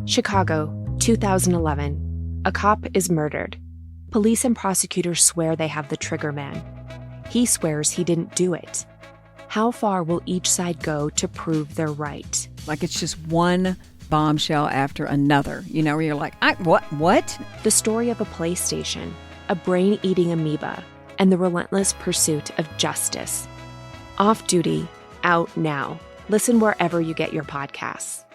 Chicago, 2011. A cop is murdered. Police and prosecutors swear they have the trigger man. He swears he didn't do it. How far will each side go to prove they're right? Like it's just one bombshell after another, where you're like, what? The story of a PlayStation, a brain-eating amoeba, and the relentless pursuit of justice. Off Duty, out now. Listen wherever you get your podcasts.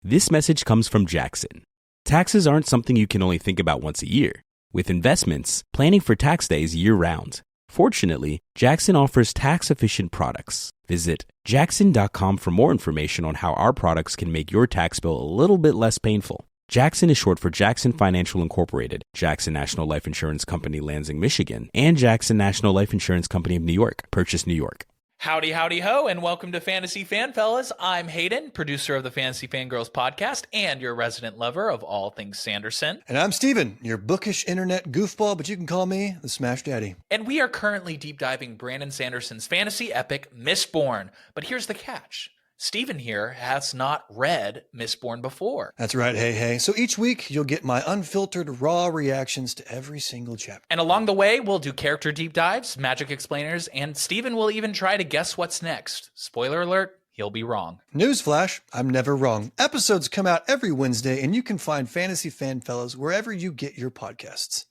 This message comes from Jackson. Taxes aren't something you can only think about once a year. With investments, planning for tax day is year-round. Fortunately, Jackson offers tax-efficient products. Visit jackson.com for more information on how our products can make your tax bill a little bit less painful. Jackson is short for Jackson Financial Incorporated, Jackson National Life Insurance Company, Lansing, Michigan, and Jackson National Life Insurance Company of New York, Purchase, New York. Howdy, howdy, ho, and welcome to Fantasy Fan Fellas. I'm Hayden, producer of the Fantasy Fangirls podcast and your resident lover of all things Sanderson. And I'm Steven, your bookish internet goofball, but you can call me the Smash Daddy. And we are currently deep diving Brandon Sanderson's fantasy epic, Mistborn. But here's the catch. Steven here has not read Mistborn before. That's right, hey. So each week, you'll get my unfiltered, raw reactions to every single chapter. And along the way, we'll do character deep dives, magic explainers, and Steven will even try to guess what's next. Spoiler alert, he'll be wrong. Newsflash, I'm never wrong. Episodes come out every Wednesday, and you can find Fantasy Fan Fellas wherever you get your podcasts.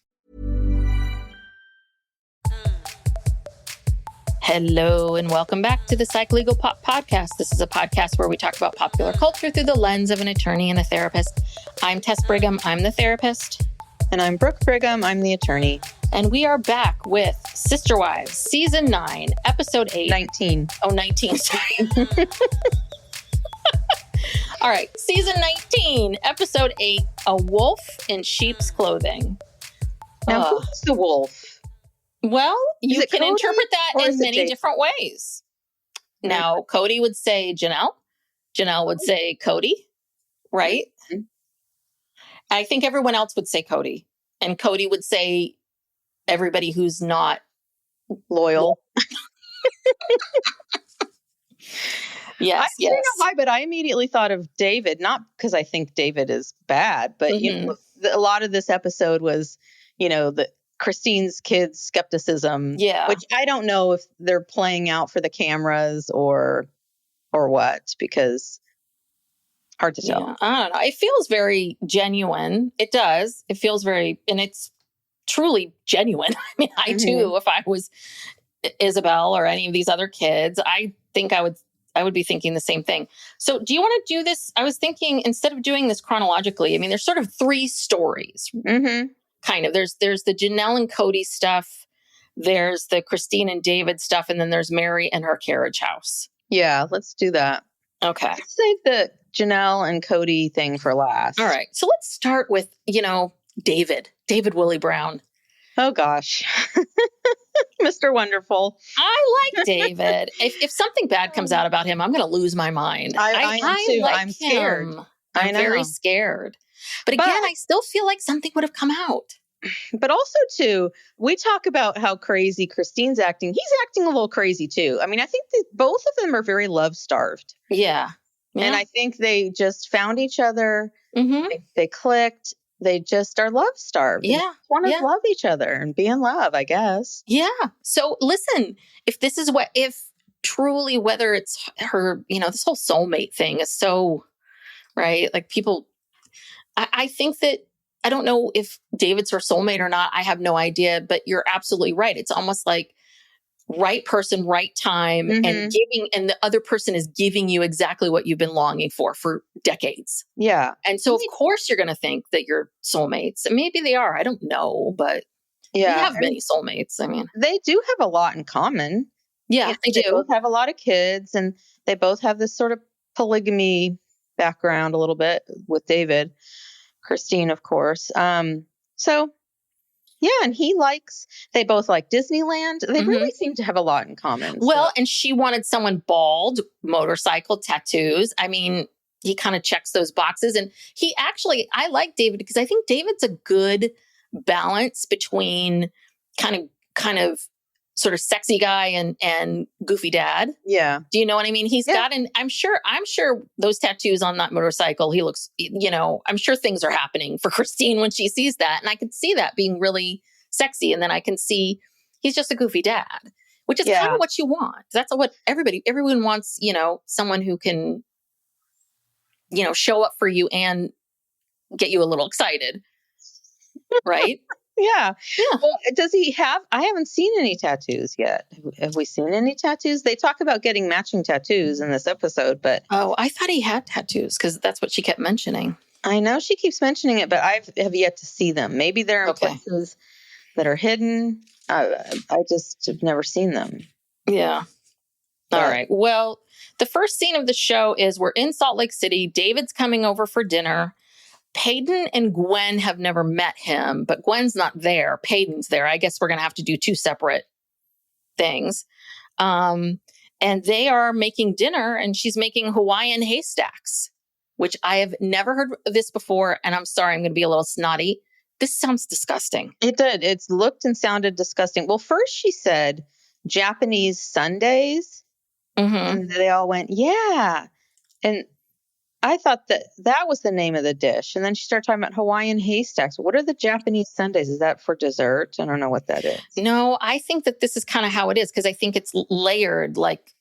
Hello and welcome back to the Psych Legal Pop Podcast. This is a podcast where we talk about popular culture through the lens of an attorney and a therapist. I'm Tess Brigham, I'm the therapist. And I'm Brooke Brigham, I'm the attorney. And we are back with Sister Wives, Season 9, Episode 8. 19. Oh, 19, sorry. All right, Season 19, Episode 8, A Wolf in Sheep's Clothing. Now, who's the wolf? Well, you can Kody, interpret that in many Jake? different ways. Now, Kody would say Janelle. Janelle would say Kody, right? Mm-hmm. I think everyone else would say Kody. And Kody would say everybody who's not loyal. Yes, I don't know why, but I immediately thought of David, not because I think David is bad, but a lot of this episode was, the Christine's kids' skepticism, which I don't know if they're playing out for the cameras or what, because hard to tell. I don't know. It feels very genuine. It does. It feels very, and it's truly genuine. I mean, I too, if I was Isabel or any of these other kids, I think I would be thinking the same thing. So do you want to do this? I was thinking, instead of doing this chronologically, I mean, there's sort of three stories. Kind of. There's the Janelle and Kody stuff. There's the Chritine and David stuff. And then there's Mary and her carriage house. Yeah, let's do that. Okay. Let's save the Janelle and Kody thing for last. All right. So let's start with, David Willie Brown. Oh, gosh. Mr. Wonderful. I like David. If something bad comes out about him, I'm going to lose my mind. I am too. Like I'm scared. I'm very scared. But again, I still feel like something would have come out. But also, too, we talk about how crazy Christine's acting. He's acting a little crazy, too. I mean, I think that both of them are very love-starved. Yeah. And I think they just found each other. They clicked. They just are love-starved. Yeah. Want to love each other and be in love, I guess. Yeah. So listen, if truly, whether it's her, this whole soulmate thing is so, right? Like people, I think that, I don't know if David's her soulmate or not. I have no idea, but you're absolutely right. It's almost like right person, right time, and the other person is giving you exactly what you've been longing for decades. Yeah. And so of course you're going to think that you're soulmates. And maybe they are. I don't know, but we have many soulmates. I mean, they do have a lot in common. Yeah, they do. They both have a lot of kids, and they both have this sort of polygamy background a little bit with David. Christine, of course. So, yeah, and they both like Disneyland. They really seem to have a lot in common. Well, and she wanted someone bald, motorcycle, tattoos. I mean, he kind of checks those boxes. And I like David because I think David's a good balance between kind of sort of sexy guy and goofy dad. Yeah. Do you know what I mean? He's got I'm sure those tattoos on that motorcycle, he looks, I'm sure things are happening for Christine when she sees that. And I could see that being really sexy. And then I can see he's just a goofy dad, which is kind of what you want. That's what everyone wants, someone who can, show up for you and get you a little excited. Right? Yeah. Well, does he have, I haven't seen any tattoos yet. Have we seen any tattoos? They talk about getting matching tattoos in this episode, but. Oh, I thought he had tattoos because that's what she kept mentioning. I know she keeps mentioning it, but I have yet to see them. Maybe they're in places that are hidden. I just have never seen them. Yeah. All right. Well, the first scene of the show is we're in Salt Lake City. David's coming over for dinner. Peyton and Gwen have never met him, but Gwen's not there. Peyton's there. I guess we're going to have to do two separate things. And they are making dinner, and she's making Hawaiian haystacks, which I have never heard of this before. And I'm sorry, I'm going to be a little snotty. This sounds disgusting. It did. It's looked and sounded disgusting. Well, first she said Japanese sundaes. Mm-hmm. And they all went, yeah. And I thought that was the name of the dish. And then she started talking about Hawaiian haystacks. What are the Japanese sundaes? Is that for dessert? I don't know what that is. No, I think that this is kind of how it is because I think it's layered, like,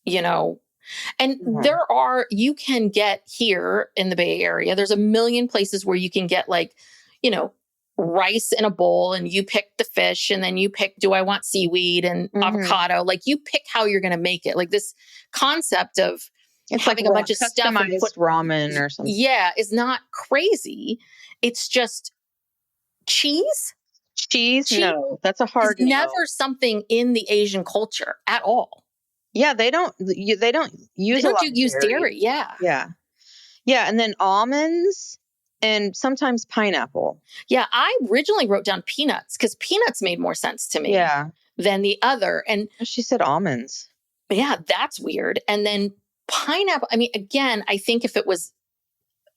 and you can get here in the Bay Area, there's a million places where you can get like, rice in a bowl and you pick the fish and then you pick, do I want seaweed and avocado? Like you pick how you're going to make it. Like this concept of it's having like a bunch of stuff and put ramen or something. Yeah, is not crazy. It's just cheese. No, that's a hard. Never something in the Asian culture at all. Yeah, they don't use dairy. Yeah. Yeah, and then almonds and sometimes pineapple. Yeah, I originally wrote down peanuts because peanuts made more sense to me. Than the other. And she said almonds. Yeah, that's weird. And then pineapple. I mean, again, I think if it was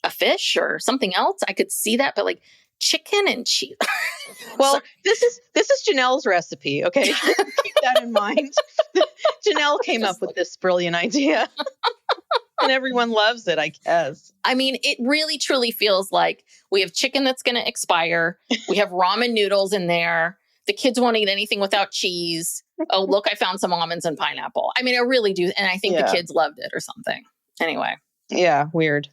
a fish or something else, I could see that. But like chicken and cheese. Well, this is Janelle's recipe. Okay, keep that in mind. Janelle came up with this brilliant idea, and everyone loves it, I guess. I mean, it really truly feels like we have chicken that's going to expire. We have ramen noodles in there. The kids won't eat anything without cheese. Oh, look, I found some almonds and pineapple. I mean, I really do. And I think the kids loved it or something. Anyway. Yeah, weird.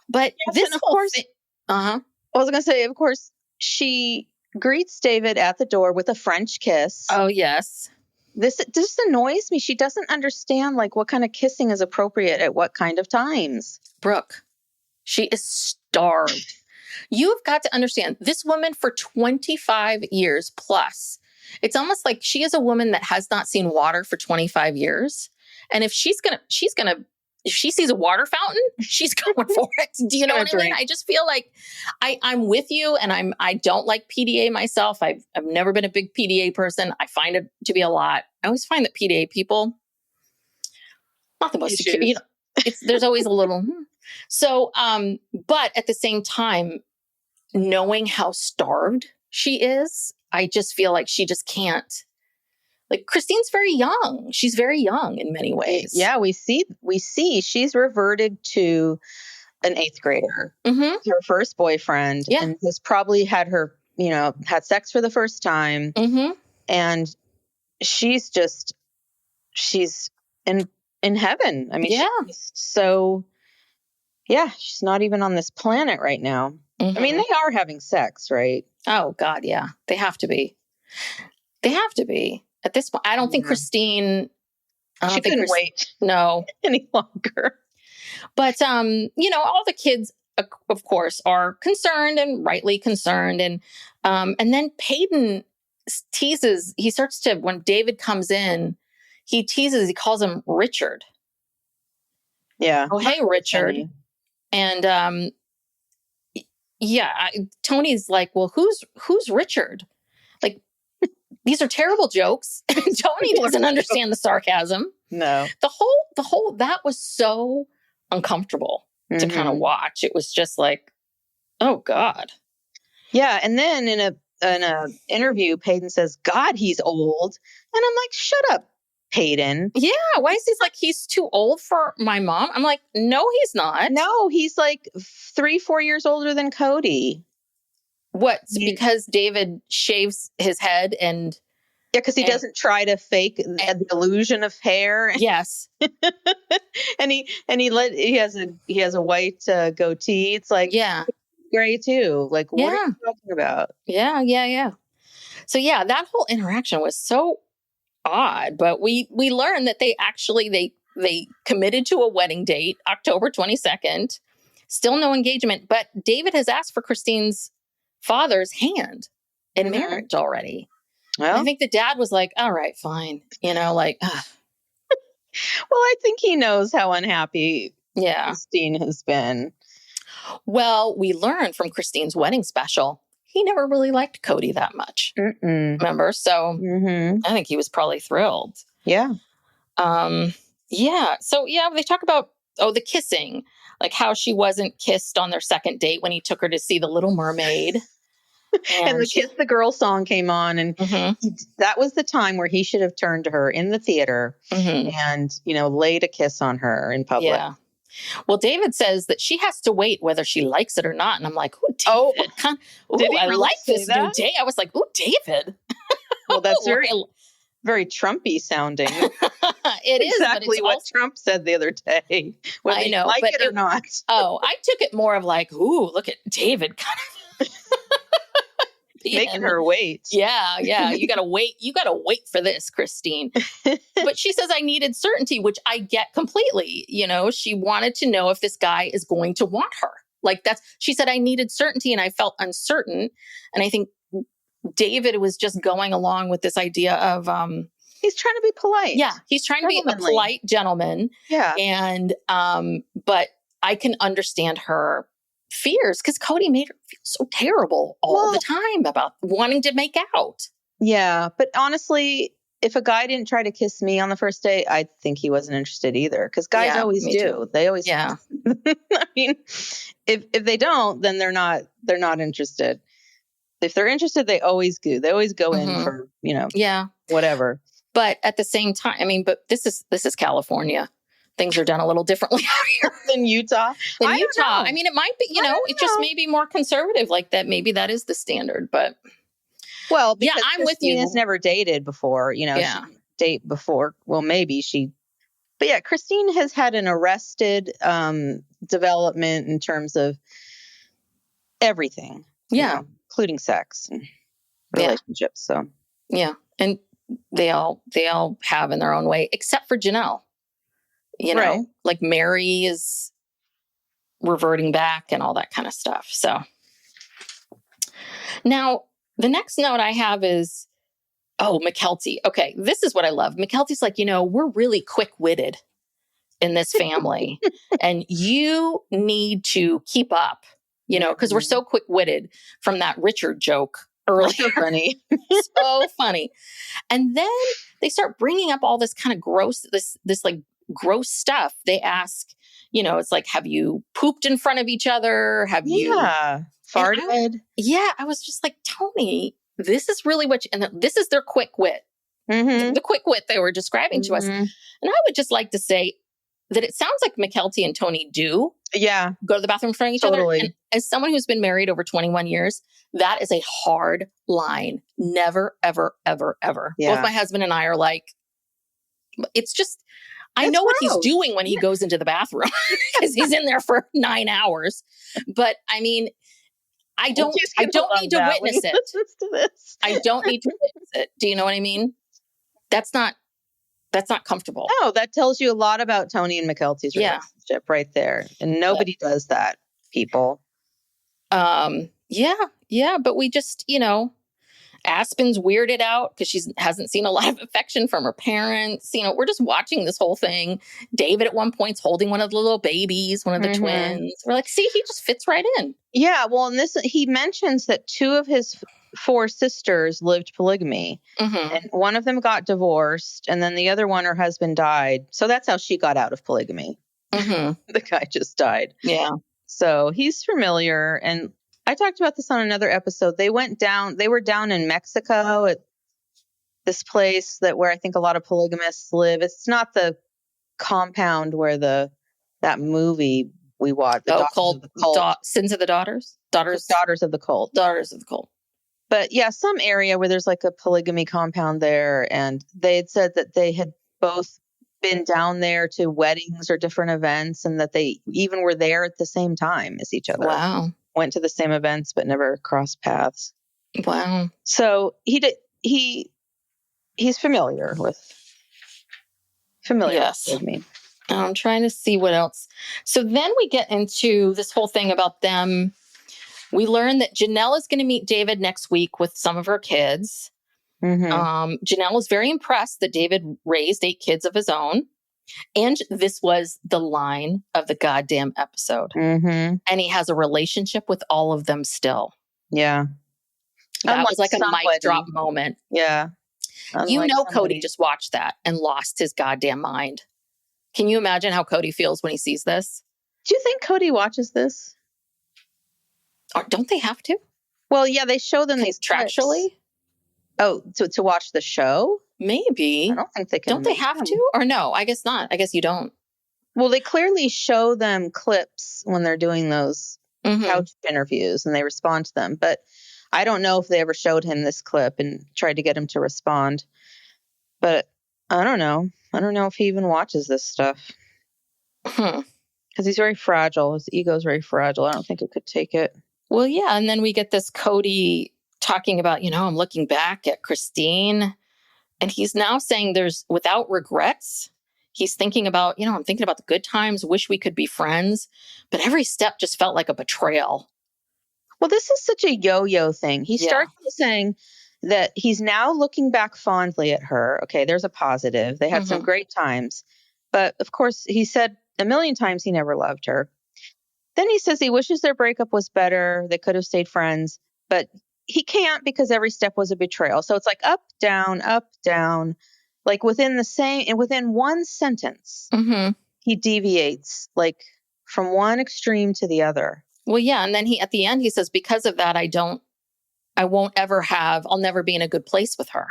But this of course, I was going to say, of course, she greets David at the door with a French kiss. Oh, yes. This just annoys me. She doesn't understand like what kind of kissing is appropriate at what kind of times. Brooke, she is starved. You've got to understand this woman for 25 years plus. It's almost like she is a woman that has not seen water for 25 years. And if if she sees a water fountain, she's going for it. Do you know what I mean? I just feel like I'm with you, and I don't like PDA myself. I've never been a big PDA person. I find it to be a lot. I always find that PDA people, not the most secure. There's always a little. So, but at the same time, knowing how starved she is, I just feel like she just can't. Like Christine's very young. She's very young in many ways. Yeah, we see she's reverted to an 8th grader, her first boyfriend, and has probably had her, had sex for the first time. And she's in heaven. I mean, she's not even on this planet right now. I mean, they are having sex, right? Oh God. Yeah. They have to be. At this point, I don't think Christine. She couldn't wait. No, any longer. But all the kids, of course, are concerned and rightly concerned, and then Peyton teases. He starts to when David comes in, he teases. He calls him Richard. Yeah. Oh, hey, Richard. Funny. And Tony's like, well, who's Richard? Like. These are terrible jokes. Tony doesn't understand the sarcasm. No. The whole that was so uncomfortable to kind of watch. It was just like, oh God. Yeah. And then interview, Peyton says, God, he's old. And I'm like, shut up, Peyton. Yeah. Why is he's too old for my mom? I'm like, no, he's not. No, he's like 3-4 years older than Kody. What? Because David shaves his head and... Yeah, because he doesn't try to fake the illusion of hair. Yes. and he has a white goatee. It's like, yeah, gray too. Like, what are you talking about? Yeah. So yeah, that whole interaction was so odd. But we learned that they committed to a wedding date, October 22nd. Still no engagement, but David has asked for Christine's father's hand in marriage already. Well, I think the dad was like, all right, fine. Well, I think he knows how unhappy Christine has been. Well, we learned from Christine's wedding special, he never really liked Kody that much. Remember? So I think he was probably thrilled. Yeah. Yeah. So they talk about, the kissing, like how she wasn't kissed on their second date when he took her to see The Little Mermaid. And the Kiss the Girl song came on, and that was the time where he should have turned to her in the theater and, laid a kiss on her in public. Yeah. Well, David says that she has to wait whether she likes it or not. And I'm like, David. Did he I really like this that? new day. I was like, David. Well, that's very Trumpy sounding. It is exactly what Trump said the other day. Whether I know, you like it or not. I took it more of like, look at David kind of. Making her wait. Yeah. You gotta wait. You gotta wait for this, Christine. But she says, I needed certainty, which I get completely. She wanted to know if this guy is going to want her. She said, I needed certainty and I felt uncertain. And I think David was just going along with this idea of, he's trying to be polite. Yeah. He's trying to be a polite gentleman. Yeah. And, but I can understand her fears because Kody made her feel so terrible all the time about wanting to make out. Yeah. But honestly, if a guy didn't try to kiss me on the first date, I think he wasn't interested either. Because guys always do. Too. They always. Yeah. I mean, if they don't, then they're not interested. If they're interested, they always do. They always go in for, whatever. But at the same time, but this is California. Things are done a little differently out here than Utah. I mean, it might be, it just may be more conservative like that. Maybe that is the standard, but. Well, because I'm with you. Christine has never dated before, date before. Well, maybe but yeah, Christine has had an arrested development in terms of everything. Yeah. Including sex and relationships. So. Yeah. And they all have in their own way, except for Janelle. Like Mary is reverting back and all that kind of stuff. So now the next note I have is, Mykelti. Okay, this is what I love. Mykelti's like, we're really quick-witted in this family and you need to keep up, because we're so quick-witted from that Richard joke earlier. So funny. So funny. And then they start bringing up all this kind of gross, this like gross stuff. They ask, it's like, have you pooped in front of each other? Have you farted? I was just like, Tony, this is really and this is their quick wit. The quick wit they were describing to us. And I would just like to say that it sounds like Mykelti and Tony do go to the bathroom in front of each other. And as someone who's been married over 21 years, that is a hard line. Never, ever, ever, ever. Yeah. Both my husband and I are like, it's just, I know what he's doing when he goes into the bathroom because he's in there for 9 hours. But I mean, I don't need to witness it. I don't need to witness it. Do you know what I mean? That's not comfortable. No, that tells you a lot about Tony and Mykelti's relationship right there. And nobody does that, people. But we just, Aspen's weirded out because she hasn't seen a lot of affection from her parents. We're just watching this whole thing. David at one point's holding one of the little babies, one of the twins. We're like, see, he just fits right in. Yeah, well, and he mentions that 2 of his 4 sisters lived polygamy. And one of them got divorced, and then the other one, her husband died. So that's how she got out of polygamy. The guy just died. Yeah. So he's familiar, and I talked about this on another episode. They were down in Mexico at this place where I think a lot of polygamists live. It's not the compound where that movie we watched, the Daughters of the Cult. Sins of the Daughters? Daughters of the Cult. Daughters of the Cult. But yeah, some area where there's like a polygamy compound there. And they had said that they had both been down there to weddings or different events, and that they even were there at the same time as each other. Wow. Went to the same events, but never crossed paths. Wow. So he's familiar with me. I'm trying to see what else. So then we get into this whole thing about them. We learn that Janelle is going to meet David next week with some of her kids. Mm-hmm. Janelle is very impressed that David raised 8 kids of his own. And this was the line of the goddamn episode. Mm-hmm. And he has a relationship with all of them still. Yeah. That was like a mic drop moment. Yeah. Kody just watched that and lost his goddamn mind. Can you imagine how Kody feels when he sees this? Do you think Kody watches this? Or don't they have to? Well, yeah, they show them these contractually. Oh, to watch the show? Maybe. I don't think they can. Don't they have to? Or no, I guess not. I guess you don't. Well, they clearly show them clips when they're doing those couch interviews and they respond to them. But I don't know if they ever showed him this clip and tried to get him to respond. But I don't know. I don't know if he even watches this stuff. Because he's very fragile. His ego is very fragile. I don't think it could take it. Well, yeah. And then we get this Kody talking about, I'm looking back at Christine. And he's now saying there's without regrets. He's thinking about, I'm thinking about the good times, wish we could be friends. But every step just felt like a betrayal. Well, this is such a yo-yo thing. He starts saying that he's now looking back fondly at her. Okay, there's a positive. They had some great times. But of course, he said a million times he never loved her. Then he says he wishes their breakup was better. They could have stayed friends. But he can't because every step was a betrayal. So it's like up, down, like within one sentence, he deviates like from one extreme to the other. Well, yeah. And then at the end, he says, because of that, I'll never be in a good place with her.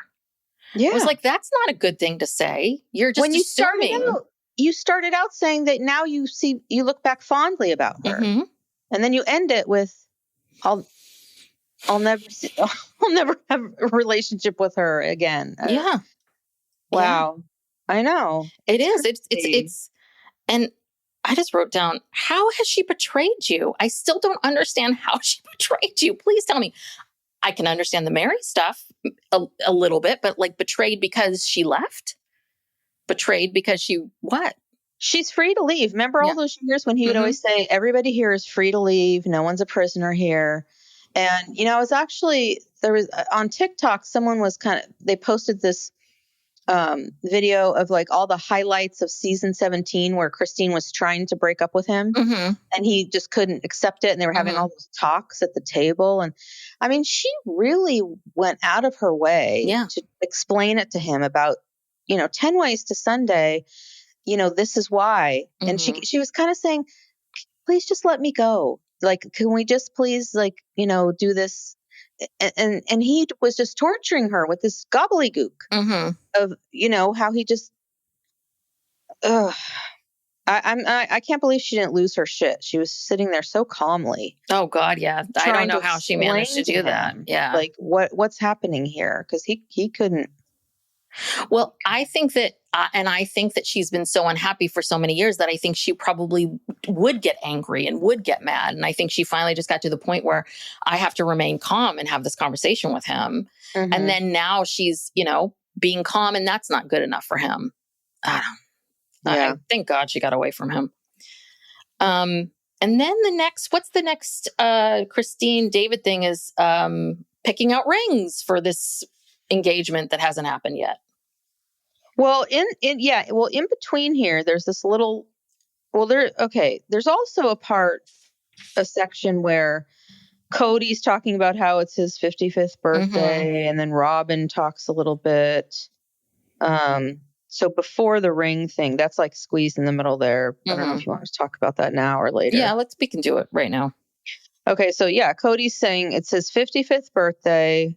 Yeah. I was like, that's not a good thing to say. You're just assuming. You started out saying that now you look back fondly about her. Mm-hmm. And then you end it with, I'll never have a relationship with her again. Yeah. Wow. Yeah. I know. It is. It's, and I just wrote down, how has she betrayed you? I still don't understand how she betrayed you. Please tell me. I can understand the Mary stuff a little bit, but like betrayed because she left? Betrayed because what? She's free to leave. Remember all those years when he would always say, everybody here is free to leave. No one's a prisoner here. And, there was on TikTok, someone they posted this video of like all the highlights of season 17 where Christine was trying to break up with him and he just couldn't accept it. And they were having all those talks at the table. And I mean, she really went out of her way to explain it to him about, 10 ways to Sunday, this is why. And she was kind of saying, please just let me go. Like, can we just please do this? And he was just torturing her with this gobbledygook of, how he just, I can't believe she didn't lose her shit. She was sitting there so calmly. Oh God. Yeah. I don't know how she managed to do that. Yeah. Like what's happening here? Cause he couldn't. Well, I think that, I think that she's been so unhappy for so many years that I think she probably would get angry and would get mad. And I think she finally just got to the point where I have to remain calm and have this conversation with him. And then now she's, being calm, and that's not good enough for him. I thank God she got away from him. And then what's the next Christine David thing is picking out rings for this engagement that hasn't happened yet. Well, in between here, there's this little, there's also a section where Kody's talking about how it's his 55th birthday, and then Robyn talks a little bit. So before the ring thing, that's like squeezed in the middle there. I don't know if you want to talk about that now or later. Yeah, we can do it right now. Okay, so yeah, Kody's saying it's his 55th birthday.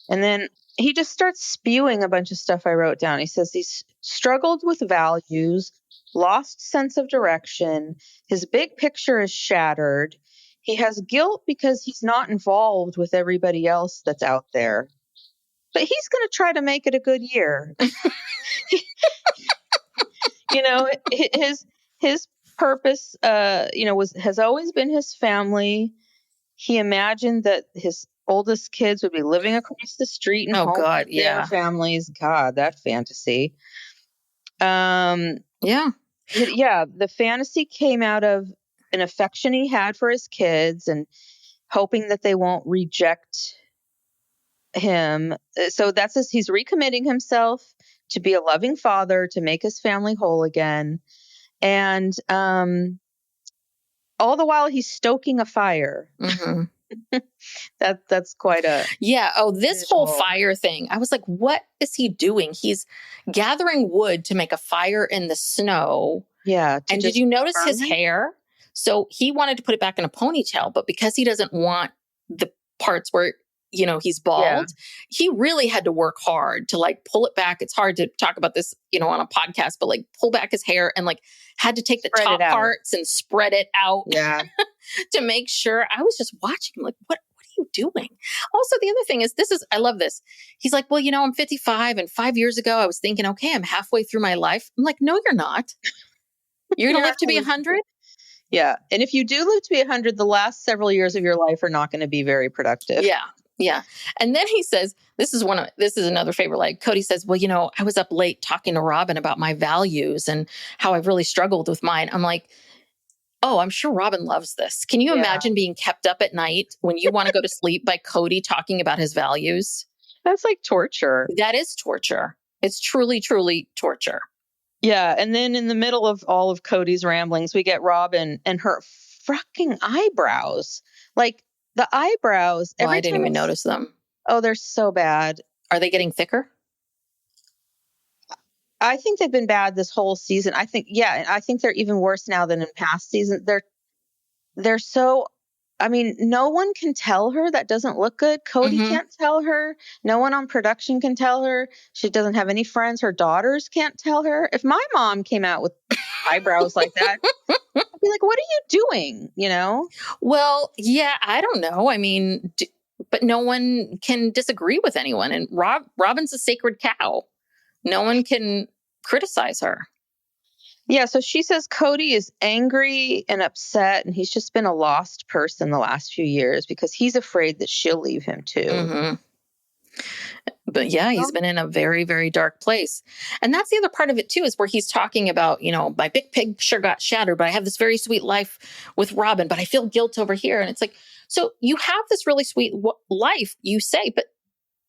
And then he just starts spewing a bunch of stuff I wrote down. He says he's struggled with values, lost sense of direction. His big picture is shattered. He has guilt because he's not involved with everybody else that's out there. But he's going to try to make it a good year. You know, his purpose, has always been his family. He imagined that his oldest kids would be living across the street and home with their families. God, that fantasy. Yeah, the fantasy came out of an affection he had for his kids and hoping that they won't reject him. So he's recommitting himself to be a loving father, to make his family whole again. And all the while he's stoking a fire. Mm-hmm. That's quite a this whole fire thing. I was like, what is he doing? He's gathering wood to make a fire in the snow. Yeah. And did you notice his hair? So he wanted to put it back in a ponytail, but because he doesn't want the parts where he's bald, he really had to work hard to like pull it back. It's hard to talk about this, on a podcast, but like pull back his hair and like had to take the top parts and spread it out to make sure. I was just watching him like, what are you doing? Also, the other thing is, I love this. He's like, well, I'm 55 and 5 years ago, I was thinking, okay, I'm halfway through my life. I'm like, no, you're not. You're going to live to be 100. Yeah. And if you do live to be 100, the last several years of your life are not going to be very productive. Yeah. Yeah. And then he says, this is another favorite. Like Kody says, well, I was up late talking to Robyn about my values and how I've really struggled with mine. I'm like, oh, I'm sure Robyn loves this. Can you imagine being kept up at night when you want to go to sleep by Kody talking about his values? That's like torture. That is torture. It's truly, truly torture. Yeah. And then in the middle of all of Kody's ramblings, we get Robyn and her fucking eyebrows. Like, the eyebrows. I didn't even notice them. Oh, they're so bad. Are they getting thicker? I think they've been bad this whole season. I think they're even worse now than in past seasons. They're so, no one can tell her that doesn't look good. Kody can't tell her. No one on production can tell her. She doesn't have any friends. Her daughters can't tell her. If my mom came out with eyebrows like that, I'd be like, what are you doing? Well, yeah, I don't know. But no one can disagree with anyone. And Robyn's a sacred cow. No one can criticize her. Yeah, so she says Kody is angry and upset, and he's just been a lost person the last few years because he's afraid that she'll leave him too. Mm-hmm. But yeah, he's been in a very, very dark place. And that's the other part of it too, is where he's talking about, my big picture got shattered, but I have this very sweet life with Robyn, but I feel guilt over here. And it's like, so you have this really sweet life, you say, but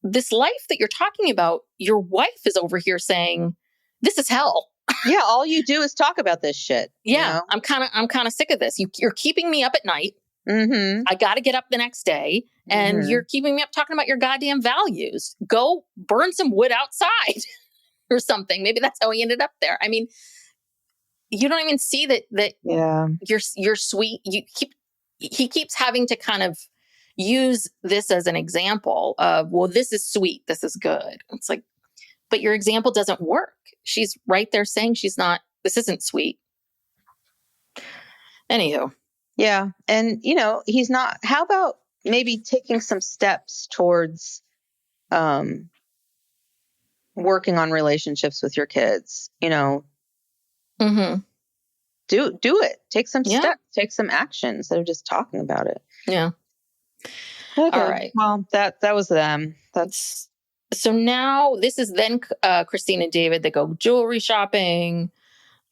this life that you're talking about, your wife is over here saying, this is hell. Yeah, all you do is talk about this shit. Yeah, I'm kind of sick of this. You're keeping me up at night. Mm-hmm. I got to get up the next day, and you're keeping me up talking about your goddamn values. Go burn some wood outside or something. Maybe that's how he ended up there. You don't even see that. You're sweet. He keeps having to kind of use this as an example of, well, this is sweet, this is good. It's like, but your example doesn't work. She's right there saying this isn't sweet. Anywho. Yeah. And, he's not, how about maybe taking some steps towards working on relationships with your kids, Mm-hmm. Do it. Take some steps, take some action instead of just talking about it. Yeah. Okay. All right. Well, that was them. So now this is then Chritine and David that go jewelry shopping.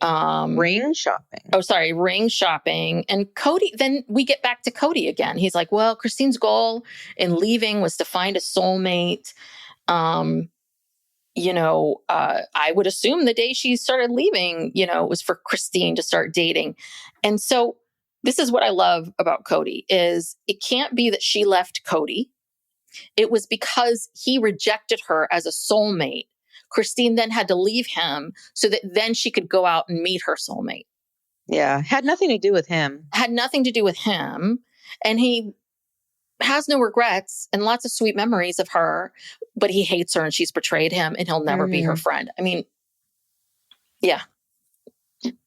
Ring shopping. Oh, sorry. Ring shopping. And Kody, then we get back to Kody again. He's like, well, Christine's goal in leaving was to find a soulmate. I would assume the day she started leaving, it was for Chritine to start dating. And so this is what I love about Kody is it can't be that she left Kody. It was because he rejected her as a soulmate. Chritine then had to leave him so that then she could go out and meet her soulmate. Yeah. Had nothing to do with him. Had nothing to do with him. And he has no regrets and lots of sweet memories of her, but he hates her and she's betrayed him and he'll never be her friend. I mean, yeah.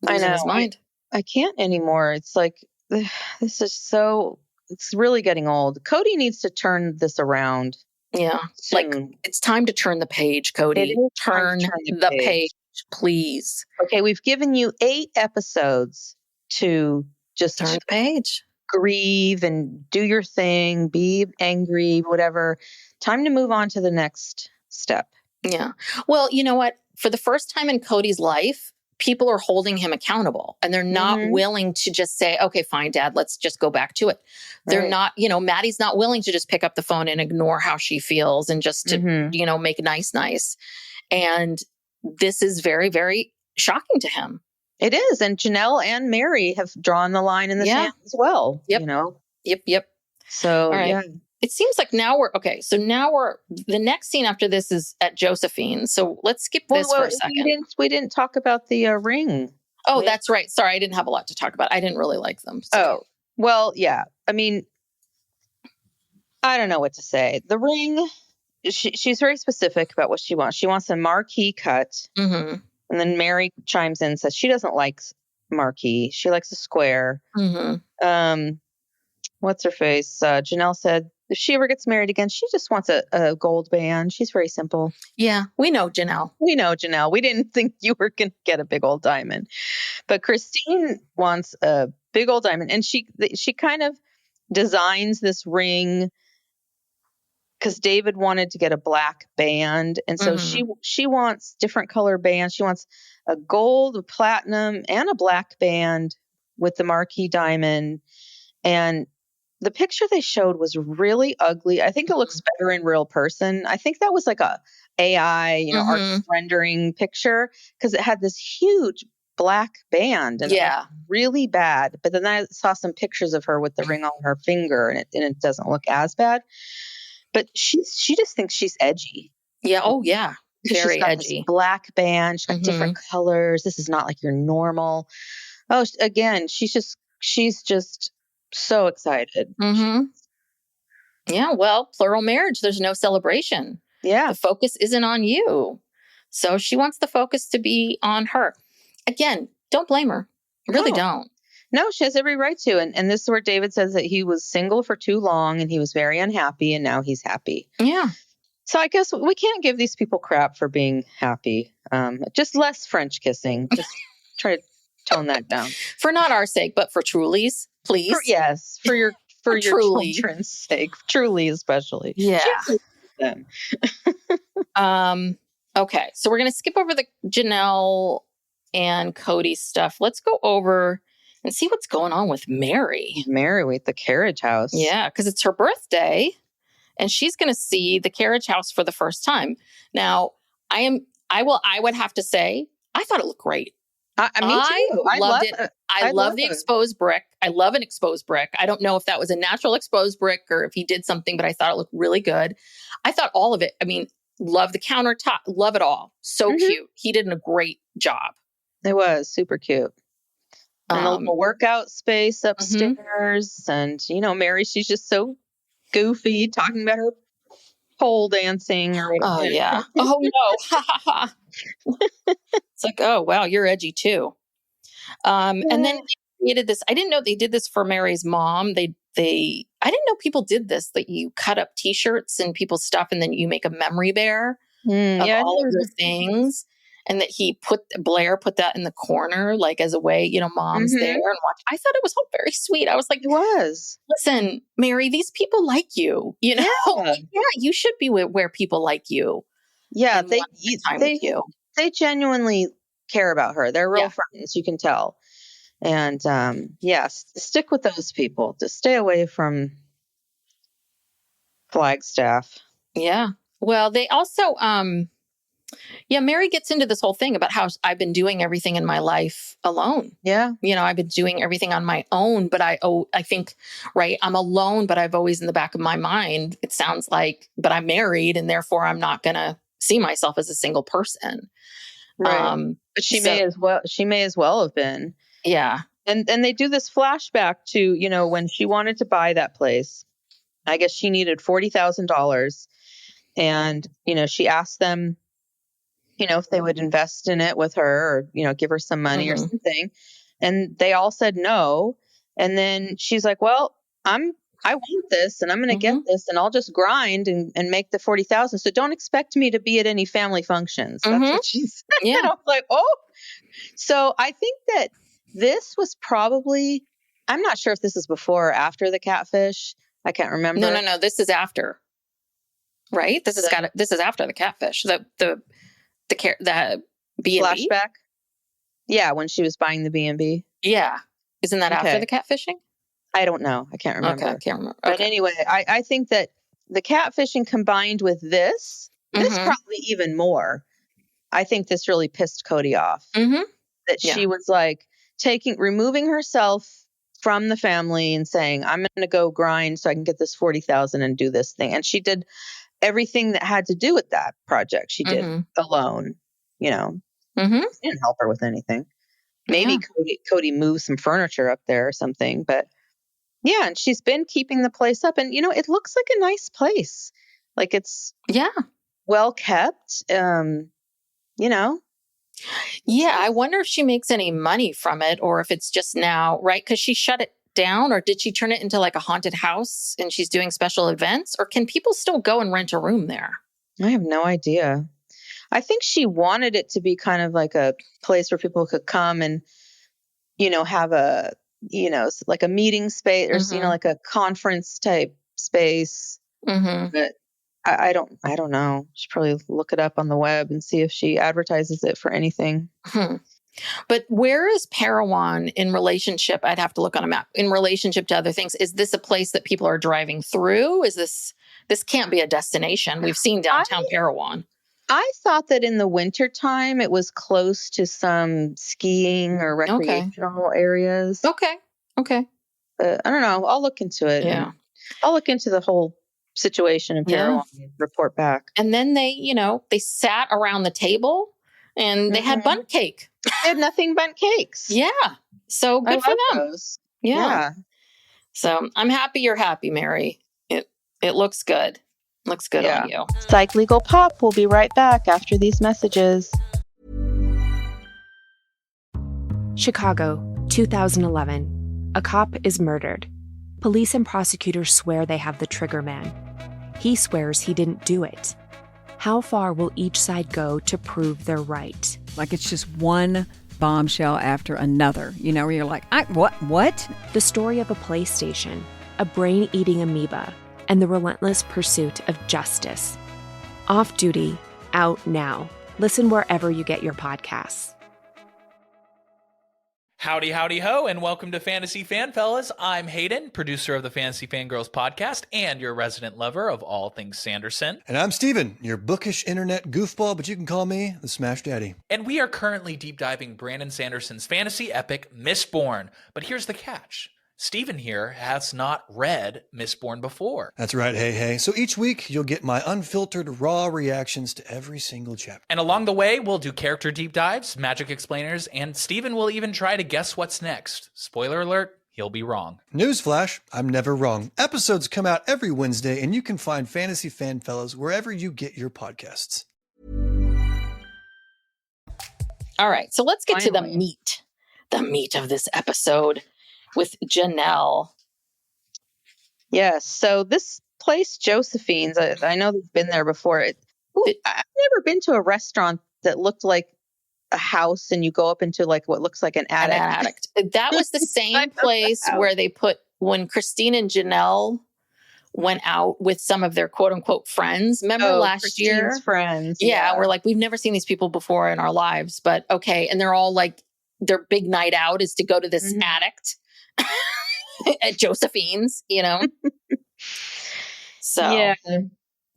I know. His mind. I can't anymore. It's like, this is so, it's really getting old. Kody needs to turn this around. Yeah. Soon. Like, it's time to turn the page, Kody. Turn the page, please. Okay, we've given you 8 episodes to just turn the page, grieve and do your thing, be angry, whatever. Time to move on to the next step. Yeah. Well, you know what? For the first time in Kody's life, people are holding him accountable and they're not willing to just say, okay, fine, Dad, let's just go back to it. They're not, Maddie's not willing to just pick up the phone and ignore how she feels and just to, make nice. And this is very, very shocking to him. It is. And Janelle and Mary have drawn the line in the sand as well. Yep. Yep. So, right. It seems like now the next scene after this is at Josephine. So let's skip this for a second. We didn't talk about the ring. Oh, that's right. Sorry. I didn't have a lot to talk about. I didn't really like them. So. Oh, well, yeah. I mean, I don't know what to say. The ring, she's very specific about what she wants. She wants a marquee cut. Mm-hmm. And then Mary chimes in and says she doesn't like marquee. She likes a square. Mm-hmm. What's her face? Janelle said if she ever gets married again, she just wants a gold band. She's very simple. Yeah, we know Janelle. We didn't think you were going to get a big old diamond. But Christine wants a big old diamond. And she kind of designs this ring because David wanted to get a black band. And so she wants different color bands. She wants a gold, a platinum, and a black band with the marquee diamond. And the picture they showed was really ugly. I think it looks better in real person. I think that was like a AI, art rendering picture because it had this huge black band and it was really bad. But then I saw some pictures of her with the ring on her finger and it doesn't look as bad. But she just thinks she's edgy. Yeah. Oh, yeah. Very she's got edgy. This black band. She's got different colors. This is not like your normal. Oh, again, she's just so excited. Mm-hmm. Yeah. Well, plural marriage. There's no celebration. Yeah. The focus isn't on you. So she wants the focus to be on her. Again, don't blame her. Really don't. No, she has every right to. And this is where David says that he was single for too long and he was very unhappy and now he's happy. Yeah. So I guess we can't give these people crap for being happy. Just less French kissing. Just try to tone that down. For not our sake, but for Truly's, please. For your Truly. children's sake. Truly especially. Yeah. Okay. So we're going to skip over the Janelle and Kody stuff. Let's go over and see what's going on with Mary. Mary with the carriage house. Yeah, because it's her birthday and she's going to see the carriage house for the first time. Now, I would have to say, I thought it looked great. Me too. I loved it. I love the exposed brick. I love an exposed brick. I don't know if that was a natural exposed brick or if he did something, but I thought it looked really good. I thought all of it. I mean, love the countertop. Love it all. So cute. He did a great job. It was super cute. And the little workout space upstairs. And, Mary, she's just so goofy talking about her pole dancing. Or whatever. Oh, yeah. Oh, no. It's like, oh, wow, you're edgy too. And then they created this. I didn't know they did this for Mary's mom. I didn't know people did this, that you cut up T-shirts and people's stuff and then you make a memory bear of all of your things. And that Blair put that in the corner, like as a way, mom's there and watch. I thought it was all very sweet. I was like, it was. Listen, Mary, these people like you, Yeah, you should be where people like you. Yeah, they genuinely care about her. They're real friends, you can tell. And stick with those people. Just stay away from Flagstaff. Yeah. Well, they also Mary gets into this whole thing about how I've been doing everything in my life alone. Yeah. I've been doing everything on my own, but I think, right, I'm alone, but I've always in the back of my mind, it sounds like, but I'm married and therefore I'm not going to see myself as a single person. Right. But she may as well have been. Yeah. And they do this flashback to, when she wanted to buy that place. I guess she needed $40,000. And, she asked them, if they would invest in it with her or, give her some money or something. And they all said no. And then she's like, well, I want this and I'm going to get this and I'll just grind and make the 40,000. So don't expect me to be at any family functions. That's what she said. Yeah. And I was like, oh, so I think that this was probably, I'm not sure if this is before or after the catfish. I can't remember. No. This is after, right? This is after the catfish. The B&B flashback. Yeah, when she was buying the B&B. Yeah, isn't that after the catfishing? I don't know. I can't remember. Okay, I can't remember. But anyway, I think that the catfishing combined with this probably even more. I think this really pissed Kody off. That she was like removing herself from the family and saying, I'm going to go grind so I can get this 40,000 and do this thing. And she did everything that had to do with that project. She did alone, She didn't help her with anything. Maybe Kody moved some furniture up there or something, but yeah. And she's been keeping the place up and, it looks like a nice place. Like it's well kept, Yeah, I wonder if she makes any money from it or if it's just now, right? Because she shut it down, or did she turn it into like a haunted house and she's doing special events? Or can people still go and rent a room there? I have no idea. I think she wanted it to be kind of like a place where people could come and, have a, like a meeting space or, like a conference type space. But I don't know. Should probably look it up on the web and see if she advertises it for anything. But where is Parowan in relationship? I'd have to look on a map in relationship to other things. Is this a place that people are driving through? Is this can't be a destination? We've seen downtown Parowan. I thought that in the wintertime, it was close to some skiing or recreational areas. Okay. I don't know. I'll look into it. Yeah. I'll look into the whole situation in Parowan and report back. And then they sat around the table and they had bundt cake. They had nothing but cakes. Yeah. So good for them. Those. Yeah. So I'm happy you're happy, Mary. It looks good. Looks good on you. Psych Legal Pop will be right back after these messages. Chicago, 2011. A cop is murdered. Police and prosecutors swear they have the trigger man. He swears he didn't do it. How far will each side go to prove they're right? Like it's just one bombshell after another, where you're like, what? The story of a PlayStation, a brain-eating amoeba, and the relentless pursuit of justice. Off Duty, out now. Listen wherever you get your podcasts. Howdy, howdy, ho, and welcome to Fantasy Fan Fellas. I'm Hayden, producer of the Fantasy Fangirls podcast and your resident lover of all things Sanderson. And I'm Steven, your bookish internet goofball, but you can call me the Smash Daddy. And we are currently deep diving Brandon Sanderson's fantasy epic, Mistborn. But here's the catch. Steven here has not read Mistborn before. That's right, hey. So each week, you'll get my unfiltered, raw reactions to every single chapter. And along the way, we'll do character deep dives, magic explainers, and Steven will even try to guess what's next. Spoiler alert, he'll be wrong. Newsflash, I'm never wrong. Episodes come out every Wednesday, and you can find Fantasy Fan Fellas wherever you get your podcasts. All right, so let's get to the meat of this episode. With Janelle. Yes. So this place, Josephine's, I know they've been there before. I've never been to a restaurant that looked like a house and you go up into like what looks like an attic. That was the same place where they put, when Chritine and Janelle went out with some of their quote unquote friends. Remember last year? Friends. Yeah. We're like, we've never seen these people before in our lives, but okay. And they're all like, their big night out is to go to this attic. At Josephine's, So yeah,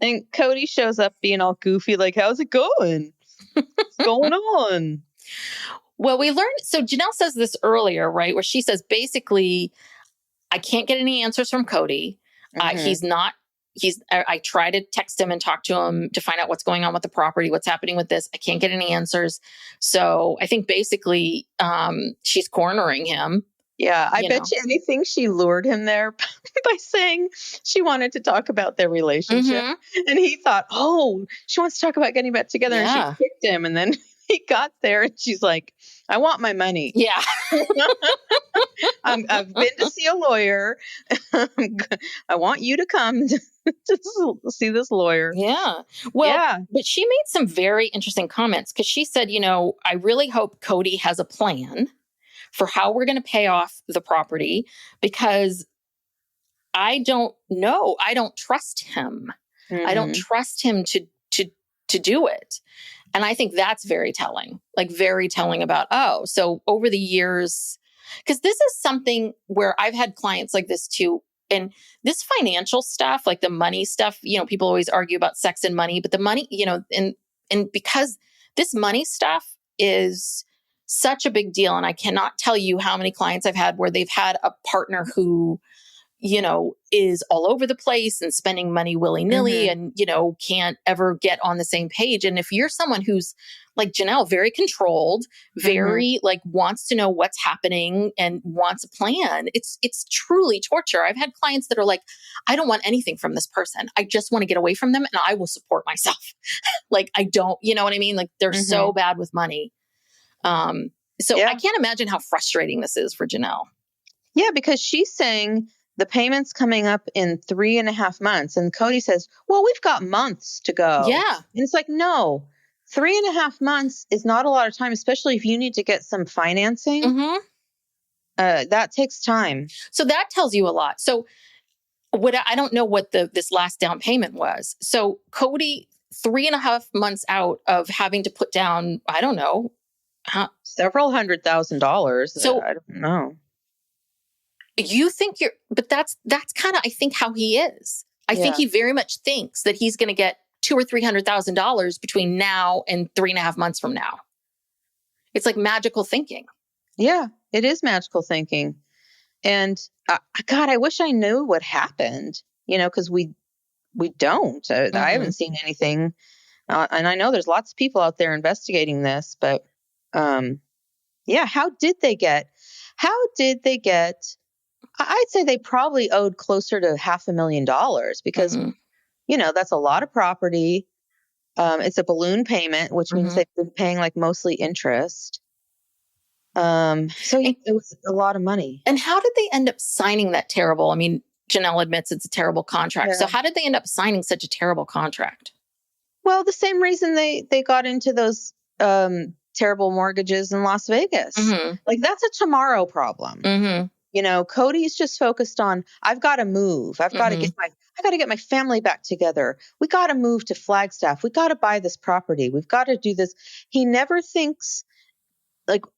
and Kody shows up being all goofy, like, "How's it going? What's going on?" Well, we learned. So Janelle says this earlier, right, where she says basically, "I can't get any answers from Kody. I try to text him and talk to him to find out what's going on with the property, what's happening with this. I can't get any answers. So I think basically she's cornering him." Yeah, I bet you anything she lured him there by saying she wanted to talk about their relationship. And he thought, oh, she wants to talk about getting back together. And she kicked him. And then he got there and she's like, I want my money. Yeah. I've been to see a lawyer. I want you to come to see this lawyer. Yeah. Well, but she made some very interesting comments because she said, I really hope Kody has a plan for how we're going to pay off the property because I don't know. I don't trust him. I don't trust him to do it. And I think that's very telling, very telling about, so over the years, because this is something where I've had clients like this too. And this financial stuff, like the money stuff, people always argue about sex and money, but the money, and because this money stuff is such a big deal. And I cannot tell you how many clients I've had where they've had a partner who, is all over the place and spending money willy-nilly and, can't ever get on the same page. And if you're someone who's like Janelle, very controlled, very wants to know what's happening and wants a plan, it's truly torture. I've had clients that are like, I don't want anything from this person. I just want to get away from them and I will support myself. I don't, you know what I mean? They're so bad with money. I can't imagine how frustrating this is for Janelle. Yeah, because she's saying the payment's coming up in 3.5 months. And Kody says, well, we've got months to go. Yeah. And it's like, no, 3.5 months is not a lot of time, especially if you need to get some financing. That takes time. So that tells you a lot. So I don't know what this last down payment was. So Kody, 3.5 months out of having to put down, I don't know, several $100,000. So I don't know. You think but that's kind of, I think, how he is. I think he very much thinks that he's going to get $200,000 or $300,000 between now and 3.5 months from now. It's like magical thinking. Yeah, it is magical thinking. And God, I wish I knew what happened, because we don't. I haven't seen anything. And I know there's lots of people out there investigating this, but how did they get, I'd say they probably owed closer to $500,000 because, that's a lot of property. It's a balloon payment, which means they've been paying mostly interest. It was a lot of money. And how did they end up signing that terrible? I mean, Janelle admits it's a terrible contract. Yeah. So how did they end up signing such a terrible contract? Well, the same reason they got into those terrible mortgages in Las Vegas. That's a tomorrow problem. Kody's just focused on, I've got to move. I got to get my family back together. We got to move to Flagstaff. We got to buy this property. We've got to do this. He never thinks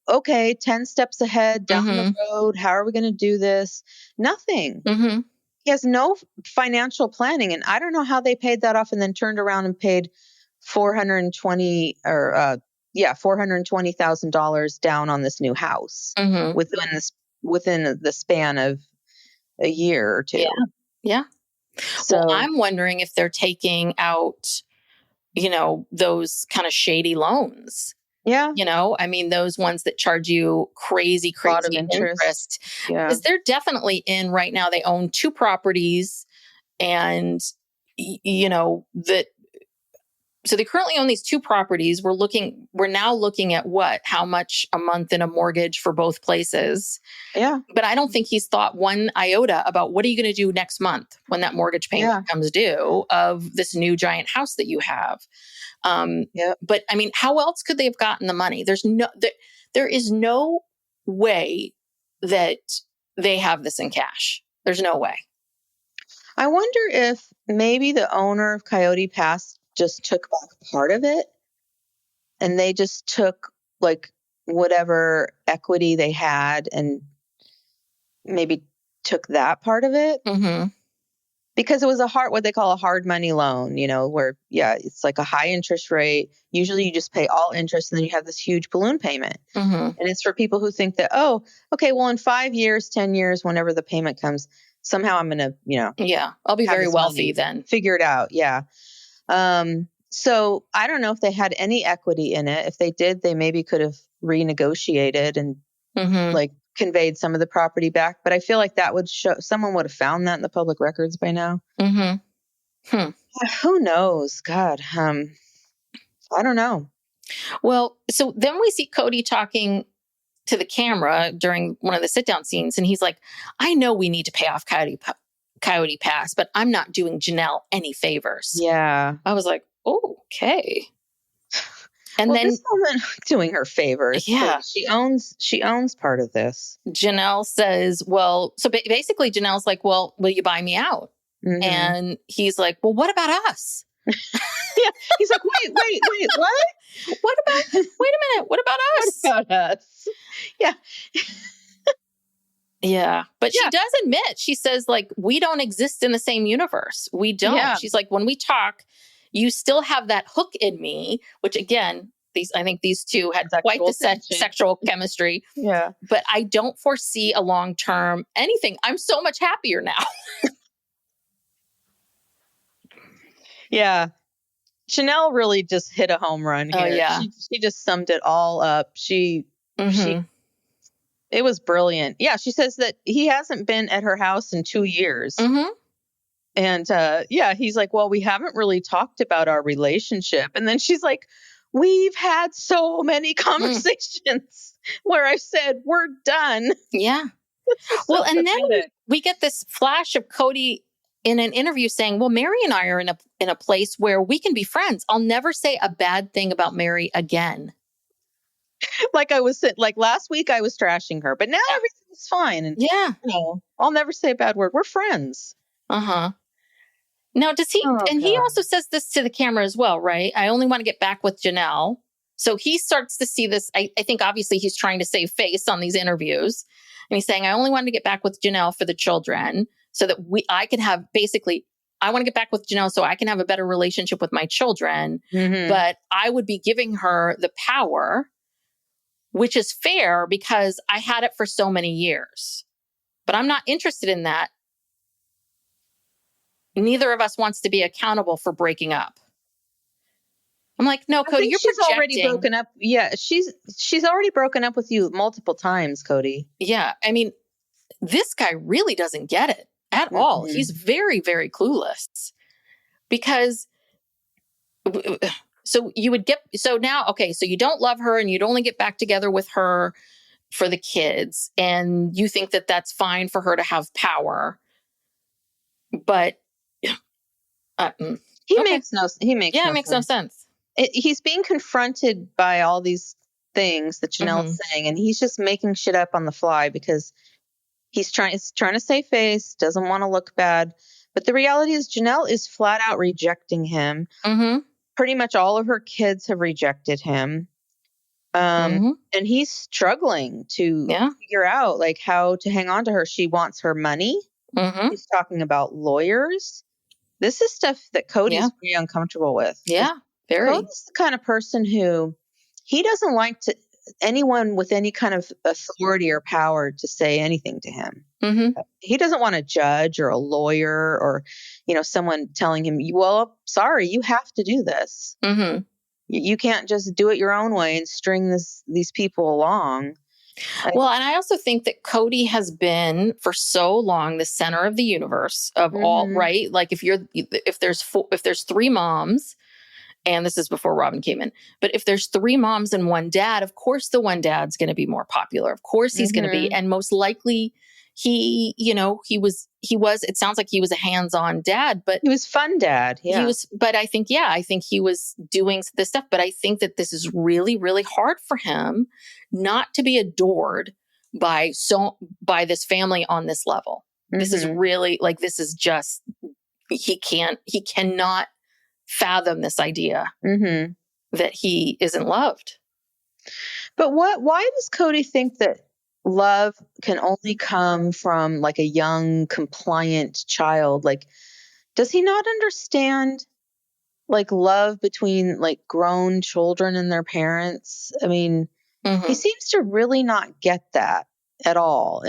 okay, 10 steps ahead down the road. How are we going to do this? Nothing. He has no financial planning. And I don't know how they paid that off and then turned around and paid $420,000 down on this new house within the span of a year or two. Yeah. So well, I'm wondering if they're taking out, those kind of shady loans. Yeah. I mean, those ones that charge you crazy interest. Yeah. Because they're definitely in right now. They own 2 properties and, so they currently own these 2 properties. We're now looking at how much a month in a mortgage for both places. Yeah. But I don't think he's thought one iota about what are you going to do next month when that mortgage payment comes due of this new giant house that you have. But I mean, how else could they have gotten the money? There is no way that they have this in cash. There's no way. I wonder if maybe the owner of Coyote Pass just took back part of it and they just took whatever equity they had and maybe took that part of it. Because it was what they call a hard money loan, where, it's a high interest rate. Usually you just pay all interest and then you have this huge balloon payment. And it's for people who think that, in 5 years, 10 years, whenever the payment comes, somehow I'm going to, I'll be very wealthy then. Figure it out. Yeah. So I don't know if they had any equity in it. If they did, they maybe could have renegotiated and conveyed some of the property back, but I feel like that would show someone would have found that in the public records by now. Who knows? God, I don't know. Well, so then we see Kody talking to the camera during one of the sit down scenes, and he's like, I know we need to pay off Coyote Pass, but I'm not doing Janelle any favors. Yeah. I was like, oh, okay. And then this woman doing her favors. Yeah. She owns part of this. Janelle says, well, so basically Janelle's like, well, will you buy me out? Mm-hmm. And he's like, well, what about us? Yeah. He's like, wait, what? Wait a minute. What about us? What about us? Yeah. Yeah. But she does admit, she says, like, we don't exist in the same universe. We don't. Yeah. She's like, when we talk, you still have that hook in me, which again, I think these two had quite the sexual chemistry. Yeah. But I don't foresee a long-term anything. I'm so much happier now. Yeah. Janelle really just hit a home run here. Oh, yeah. She just summed it all up. It was brilliant. Yeah. She says that he hasn't been at her house in 2 years. Mm-hmm. And he's like, well, we haven't really talked about our relationship. And then she's like, we've had so many conversations where I said, we're done. Yeah. Well, and then we get this flash of Kody in an interview saying, well, Mary and I are in a place where we can be friends. I'll never say a bad thing about Mary again. Like last week I was trashing her, but now everything's fine. And I'll never say a bad word. We're friends. Uh-huh. Now, does he, he also says this to the camera as well, right? I only want to get back with Janelle. So he starts to see this. I think obviously he's trying to save face on these interviews. And he's saying, I only want to get back with Janelle for the children so that I can have I want to get back with Janelle so I can have a better relationship with my children. Mm-hmm. But I would be giving her the power, which is fair because I had it for so many years. But I'm not interested in that. Neither of us wants to be accountable for breaking up. I'm like, no, Kody, you're projecting. Already broken up. Yeah, she's already broken up with you multiple times, Kody. Yeah, I mean, this guy really doesn't get it at all. He's very, very clueless. Because, so you don't love her and you'd only get back together with her for the kids. And you think that that's fine for her to have power. But it makes no sense. He's being confronted by all these things that Janelle's saying, and he's just making shit up on the fly because he's trying to save face, doesn't want to look bad. But the reality is Janelle is flat out rejecting him. Mm-hmm. Pretty much all of her kids have rejected him. And he's struggling to figure out like how to hang on to her. She wants her money. Mm-hmm. He's talking about lawyers. This is stuff that Cody's very uncomfortable with. Yeah, very. Cody's the kind of person who he doesn't like anyone with any kind of authority or power to say anything to him. Mm-hmm. He doesn't want a judge or a lawyer or, someone telling him, well, sorry, you have to do this. Mm-hmm. You can't just do it your own way and string these people along. Well, and I also think that Kody has been for so long the center of the universe of all, right? Like if there's three moms, and this is before Robyn came in, but if there's three moms and one dad, of course the one dad's going to be more popular. Of course he's going to be, and most likely he was, it sounds like he was a hands-on dad, but he was fun dad. Yeah. I think he was doing this stuff, but I think that this is really, really hard for him not to be adored by this family on this level. Mm-hmm. This is really this is just, he cannot fathom this idea that he isn't loved. But why does Kody think that love can only come from like a young, compliant child? Like, does he not understand like love between like grown children and their parents? I mean, he seems to really not get that at all.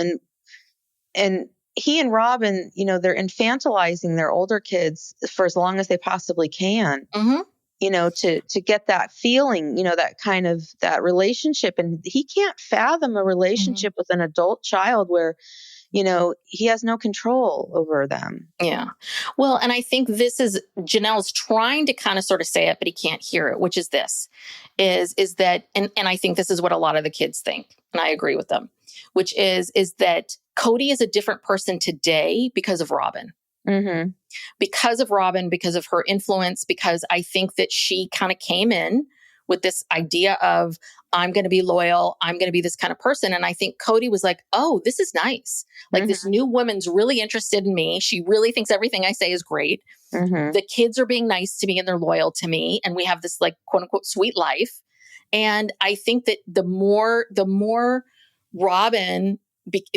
And he and Robyn, they're infantilizing their older kids for as long as they possibly can. Mm-hmm. to get that feeling, that kind of that relationship. And he can't fathom a relationship with an adult child where, he has no control over them. Yeah. Well, and I think this is Janelle's trying to kind of sort of say it, but he can't hear it, which is this is that, and I think this is what a lot of the kids think. And I agree with them, which is that Kody is a different person today because of Robyn. Mm-hmm. Because of Robyn, because of her influence, because I think that she kind of came in with this idea of, I'm going to be loyal. I'm going to be this kind of person. And I think Kody was like, oh, this is nice. Like this new woman's really interested in me. She really thinks everything I say is great. The kids are being nice to me and they're loyal to me. And we have this like quote unquote sweet life. And I think that the more Robyn,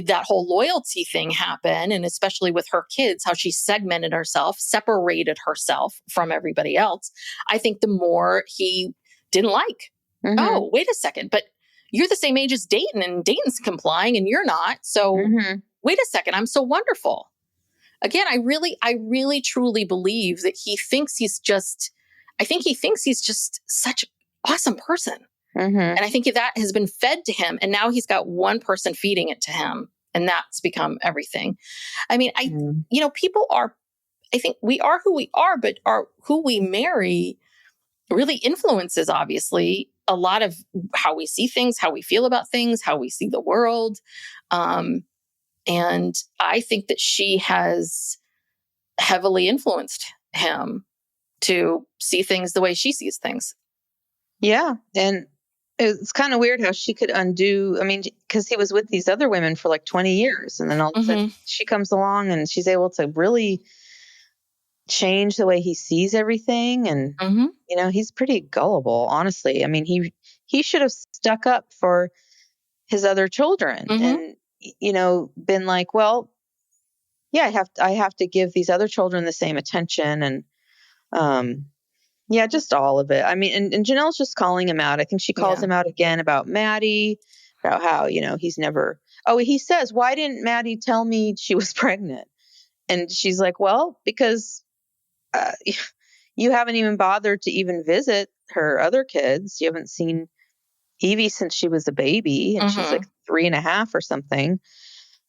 that whole loyalty thing happened, and especially with her kids, how she segmented herself, separated herself from everybody else, I think the more he didn't like. Oh, wait a second, but you're the same age as Dayton and Dayton's complying and you're not. So wait a second, I'm so wonderful. Again, I really truly believe that he thinks he's just such an awesome person. And I think that has been fed to him. And now he's got one person feeding it to him. And that's become everything. I mean, people are, I think we are who we are, but who we marry really influences, obviously, a lot of how we see things, how we feel about things, how we see the world. And I think that she has heavily influenced him to see things the way she sees things. Yeah. And it's kind of weird how she could undo, because he was with these other women for like 20 years. And then all of a sudden she comes along and she's able to really change the way he sees everything. And, he's pretty gullible, honestly. I mean, he should have stuck up for his other children and, been like, well, yeah, I have to give these other children the same attention. And, yeah, just all of it. I mean, and Janelle's just calling him out. I think she calls him out again about Maddie, about how, he's never, he says, why didn't Maddie tell me she was pregnant? And she's like, well, because you haven't even bothered to even visit her other kids. You haven't seen Evie since she was a baby and she's like 3.5 or something.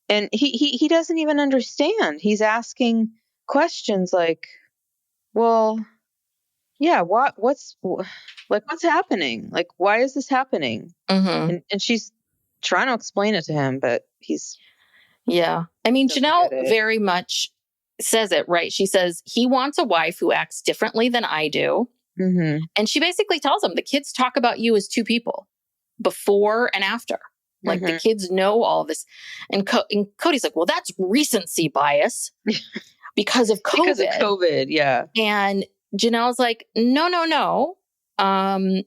And he doesn't even understand. He's asking questions like, well, yeah, what's happening? Like, why is this happening? And she's trying to explain it to him, but he's. Yeah. I mean, Janelle very much says it, right? She says, he wants a wife who acts differently than I do. And she basically tells him, the kids talk about you as two people before and after. Like the kids know all this. And Kody's like, well, that's recency bias because of COVID. Because of COVID, yeah. And Janelle's like, no.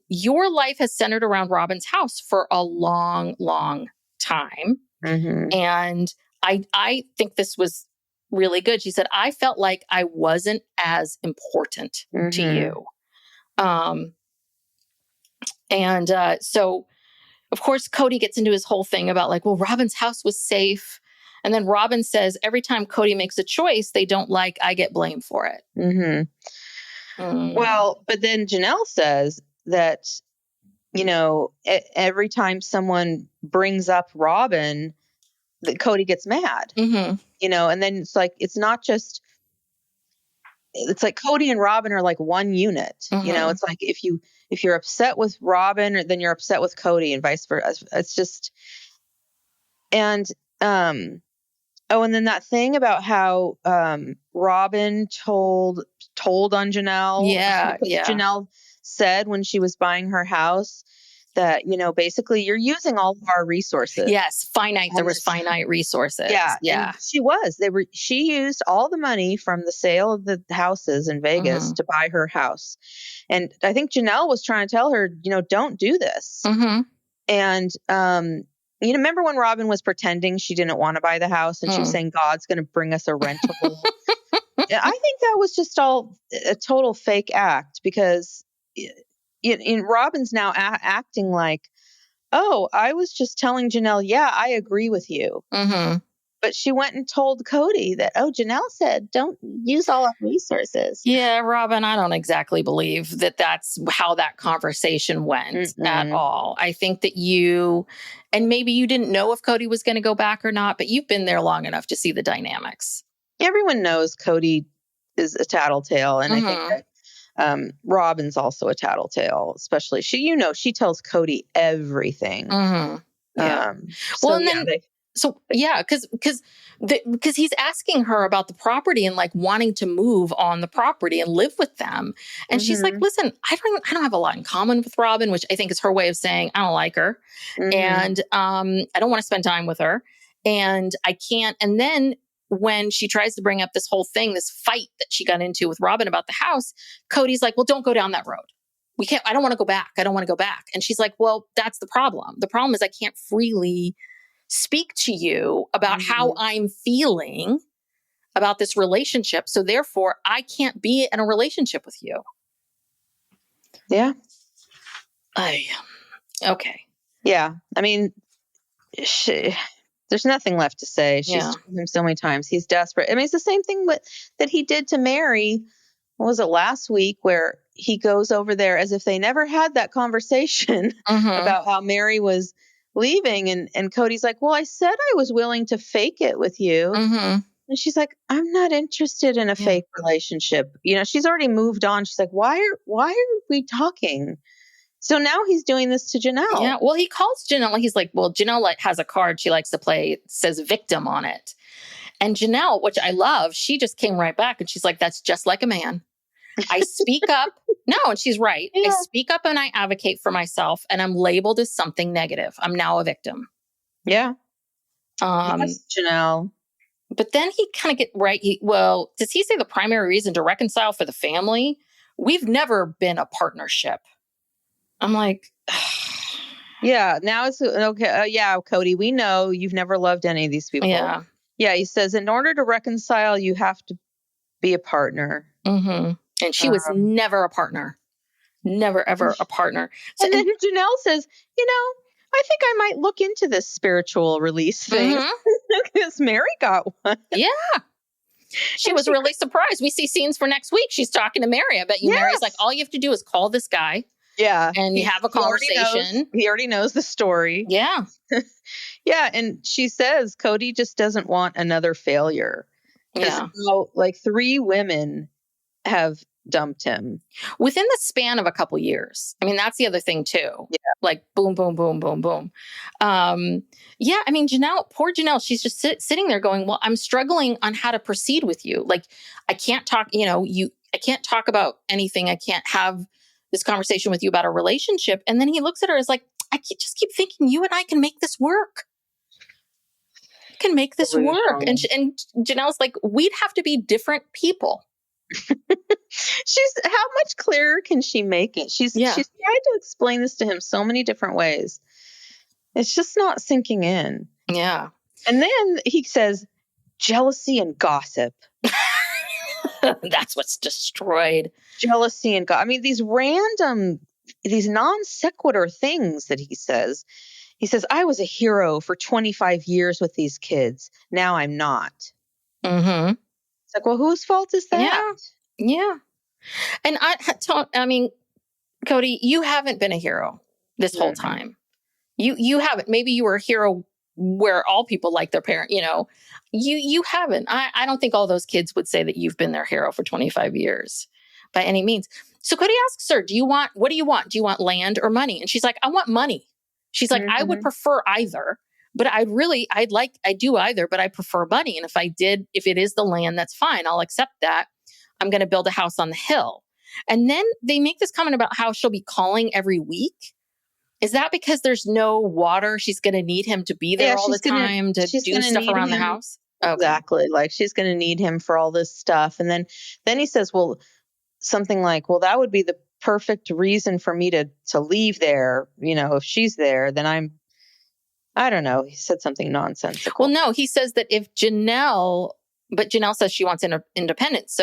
Your life has centered around Robyn's house for a long, long time. And I think this was really good. She said, I felt like I wasn't as important to you. So of course, Kody gets into his whole thing about like, well, Robyn's house was safe. And then Robyn says, every time Kody makes a choice they don't like, I get blamed for it. Well, but then Janelle says that, every time someone brings up Robyn, that Kody gets mad, and then it's like, it's not just, it's like Kody and Robyn are like one unit, it's like, if you're upset with Robyn, then you're upset with Kody and vice versa. It's just, and, and then that thing about how, Robyn told on Janelle. Yeah. Janelle said when she was buying her house that, basically you're using all of our resources. Yes. There was finite resources. Yeah. She used all the money from the sale of the houses in Vegas to buy her house. And I think Janelle was trying to tell her, don't do this. And, remember when Robyn was pretending she didn't want to buy the house and she was saying, God's going to bring us a rentable. I think that was just all a total fake act because Robyn's now acting like, oh, I was just telling Janelle, yeah, I agree with you. But But she went and told Kody that, Janelle said, don't use all our resources. Yeah, Robyn, I don't exactly believe that that's how that conversation went at all. I think that and maybe you didn't know if Kody was going to go back or not, but you've been there long enough to see the dynamics. Everyone knows Kody is a tattletale. And I think that Robyn's also a tattletale, especially she tells Kody everything. Yeah. Because he's asking her about the property and like wanting to move on the property and live with them. And she's like, listen, I don't have a lot in common with Robyn, which I think is her way of saying, I don't like her. And I don't want to spend time with her. And I can't. And then when she tries to bring up this whole thing, this fight that she got into with Robyn about the house, Kody's like, well, don't go down that road. I don't want to go back. I don't want to go back. And she's like, well, that's the problem. The problem is I can't freely speak to you about how I'm feeling about this relationship. So therefore, I can't be in a relationship with you. Yeah. Okay. Yeah. I mean, there's nothing left to say. She's told him so many times. He's desperate. I mean, it's the same thing that he did to Mary. What was it, last week, where he goes over there as if they never had that conversation about how Mary was leaving. And Kody's like, well, I said I was willing to fake it with you. And she's like, I'm not interested in a fake relationship. She's already moved on. She's like, why are we talking? So now he's doing this to Janelle. Yeah. Well, he calls Janelle. He's like, well, Janelle has a card she likes to play. It says victim on it. And Janelle, which I love, she just came right back and she's like, that's just like a man. I speak up. No, and she's right. Yeah. I speak up and I advocate for myself, and I'm labeled as something negative. I'm now a victim. Yeah. Yes, Janelle. But then he kind of does he say the primary reason to reconcile for the family? We've never been a partnership. I'm like, yeah, now it's okay. Yeah, Kody, we know you've never loved any of these people. Yeah. Yeah. He says, in order to reconcile, you have to be a partner. And she was never a partner. Never, ever a partner. So, and then Janelle says, I think I might look into this spiritual release thing. Because Mary got one. Yeah. She was really surprised. We see scenes for next week. She's talking to Mary. I bet you Mary's like, all you have to do is call this guy. Yeah. And you have a conversation. He already knows the story. Yeah. Yeah. And she says Kody just doesn't want another failure. Yeah. Like 3 women have dumped him within the span of a couple years. I mean, that's the other thing too. Yeah. Like boom, boom, boom, boom, boom. Yeah. I mean, poor Janelle, she's just sitting there going, well, I'm struggling on how to proceed with you. Like, I can't talk, I can't talk about anything. I can't have this conversation with you about a relationship. And then he looks at her as like, I just keep thinking you and I can make this work. Can make this work. And Janelle's like, we'd have to be different people. How much clearer can she make it? She's tried to explain this to him so many different ways. It's just not sinking in. Yeah. And then he says, jealousy and gossip. That's what's destroyed. Jealousy and gossip. I mean, these non sequitur things that he says. He says, I was a hero for 25 years with these kids. Now I'm not. It's like, well, whose fault is that? Yeah. And I mean, Kody, you haven't been a hero this whole time. You haven't. Maybe you were a hero where all people like their parent, you haven't. I don't think all those kids would say that you've been their hero for 25 years by any means. So Kody asks her, what do you want? Do you want land or money? And she's like, I want money. She's like, I would prefer either, but I do either, but I prefer money. And if it is the land, that's fine. I'll accept that. I'm going to build a house on the hill. And then they make this comment about how she'll be calling every week. Is that because there's no water? She's going to need him to be there all the time to do stuff around the house? Okay. Exactly. Like she's going to need him for all this stuff. And then he says, well, something like, well, that would be the perfect reason for me to leave there. If she's there, then I don't know. He said something nonsensical. Well, no, he says that but Janelle says she wants independence.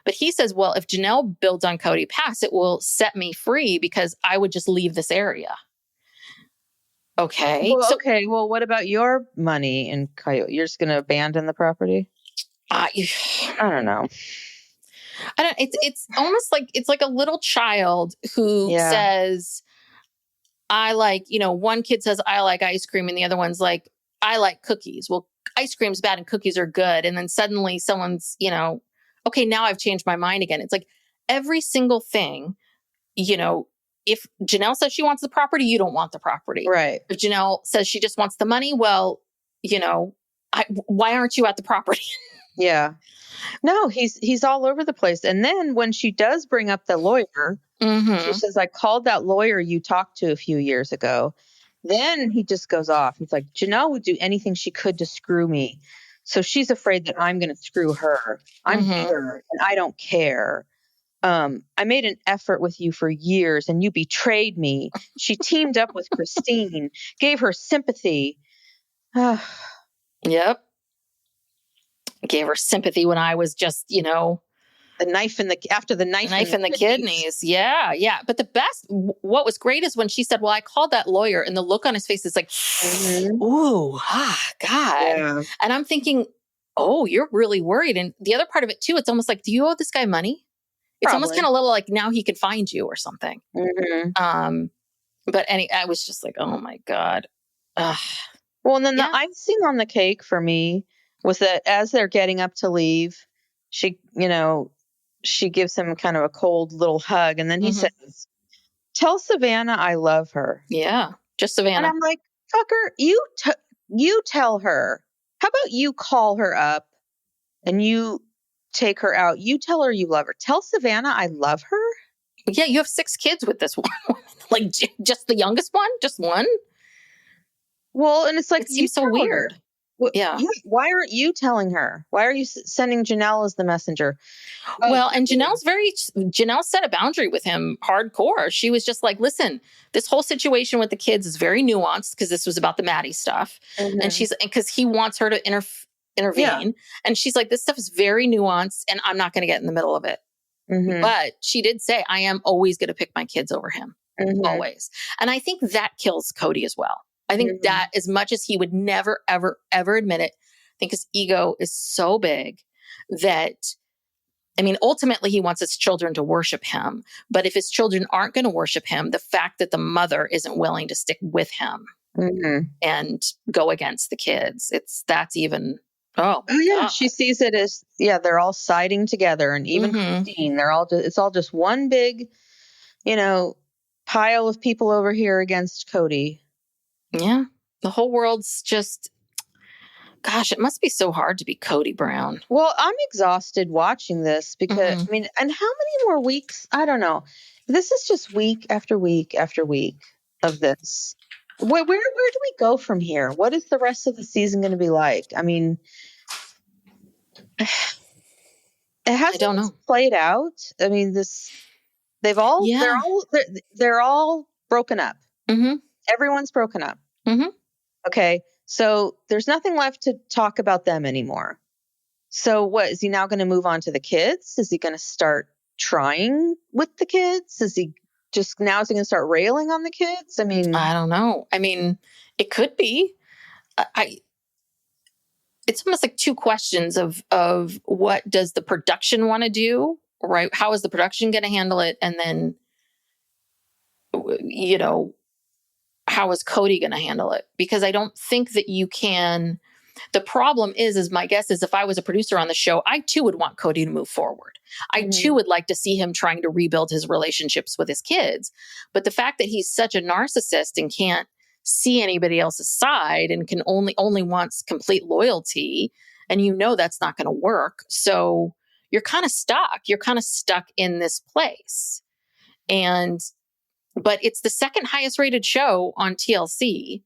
But he says, well, if Janelle builds on Coyote Pass, it will set me free because I would just leave this area. Okay. Well, what about your money in Coyote? You're just going to abandon the property? I don't know. It's almost like it's like a little child who says, I like, one kid says, I like ice cream. And the other one's like, I like cookies. Well, ice cream's bad and cookies are good. And then suddenly someone's, okay, now I've changed my mind again. It's like every single thing, if Janelle says she wants the property, you don't want the property. Right. If Janelle says she just wants the money, well, why aren't you at the property? Yeah. No, he's all over the place. And then when she does bring up the lawyer, she says, I called that lawyer you talked to a few years ago. Then he just goes off. He's like, Janelle would do anything she could to screw me. So she's afraid that I'm going to screw her. I'm here and I don't care. I made an effort with you for years and you betrayed me. She teamed up with Christine, gave her sympathy. Yep. Gave her sympathy when I was just, the knife in the knife in the kidneys. Yeah. Yeah. But the best, what was great is when she said, well, I called that lawyer, and the look on his face is like, ooh, God. Yeah. And I'm thinking, oh, you're really worried. And the other part of it too, it's almost like, do you owe this guy money? It's almost kind of a little like now he can find you or something. But I was just like, oh my God. Well, and then the icing on the cake for me was that as they're getting up to leave, she gives him kind of a cold little hug. And then he says, tell Savannah I love her. Yeah, just Savannah. And I'm like, fucker, you tell her. How about you call her up and you take her out? You tell her you love her. Tell Savannah I love her. Yeah, you have 6 kids with this one. Like just the youngest one? Just one? Well, and it's like, it seems so weird. Well, yeah. Why aren't you telling her? Why are you sending Janelle as the messenger? Well, and Janelle set a boundary with him hardcore. She was just like, listen, this whole situation with the kids is very nuanced because this was about the Maddie stuff. And because he wants her to intervene. Yeah. And she's like, this stuff is very nuanced and I'm not going to get in the middle of it. But she did say, I am always going to pick my kids over him. Always. And I think that kills Kody as well. I think that as much as he would never, ever, ever admit it, I think his ego is so big that, ultimately he wants his children to worship him. But if his children aren't going to worship him, the fact that the mother isn't willing to stick with him and go against the kids, that's even, oh yeah. God. She sees it as, they're all siding together. And even Christine, it's all just one big, pile of people over here against Kody. Yeah. The whole world's just, gosh, it must be so hard to be Kody Brown. Well, I'm exhausted watching this because, and how many more weeks? I don't know. This is just week after week after week of this. Where do we go from here? What is the rest of the season going to be like? It hasn't played out. They're all broken up. Everyone's broken up. Okay. So there's nothing left to talk about them anymore. So what, is he now going to move on to the kids? Is he going to start trying with the kids? Is he going to start railing on the kids? I don't know. It could be. It's almost like 2 questions of what does the production want to do, right? How is the production going to handle it? And then, how is Kody going to handle it? Because I don't think that you can. The problem is my guess is if I was a producer on the show, I too would want Kody to move forward. I too would like to see him trying to rebuild his relationships with his kids. But the fact that he's such a narcissist and can't see anybody else's side and can only wants complete loyalty, and that's not going to work. So you're kind of stuck. You're kind of stuck in this place. But it's the second highest rated show on TLC.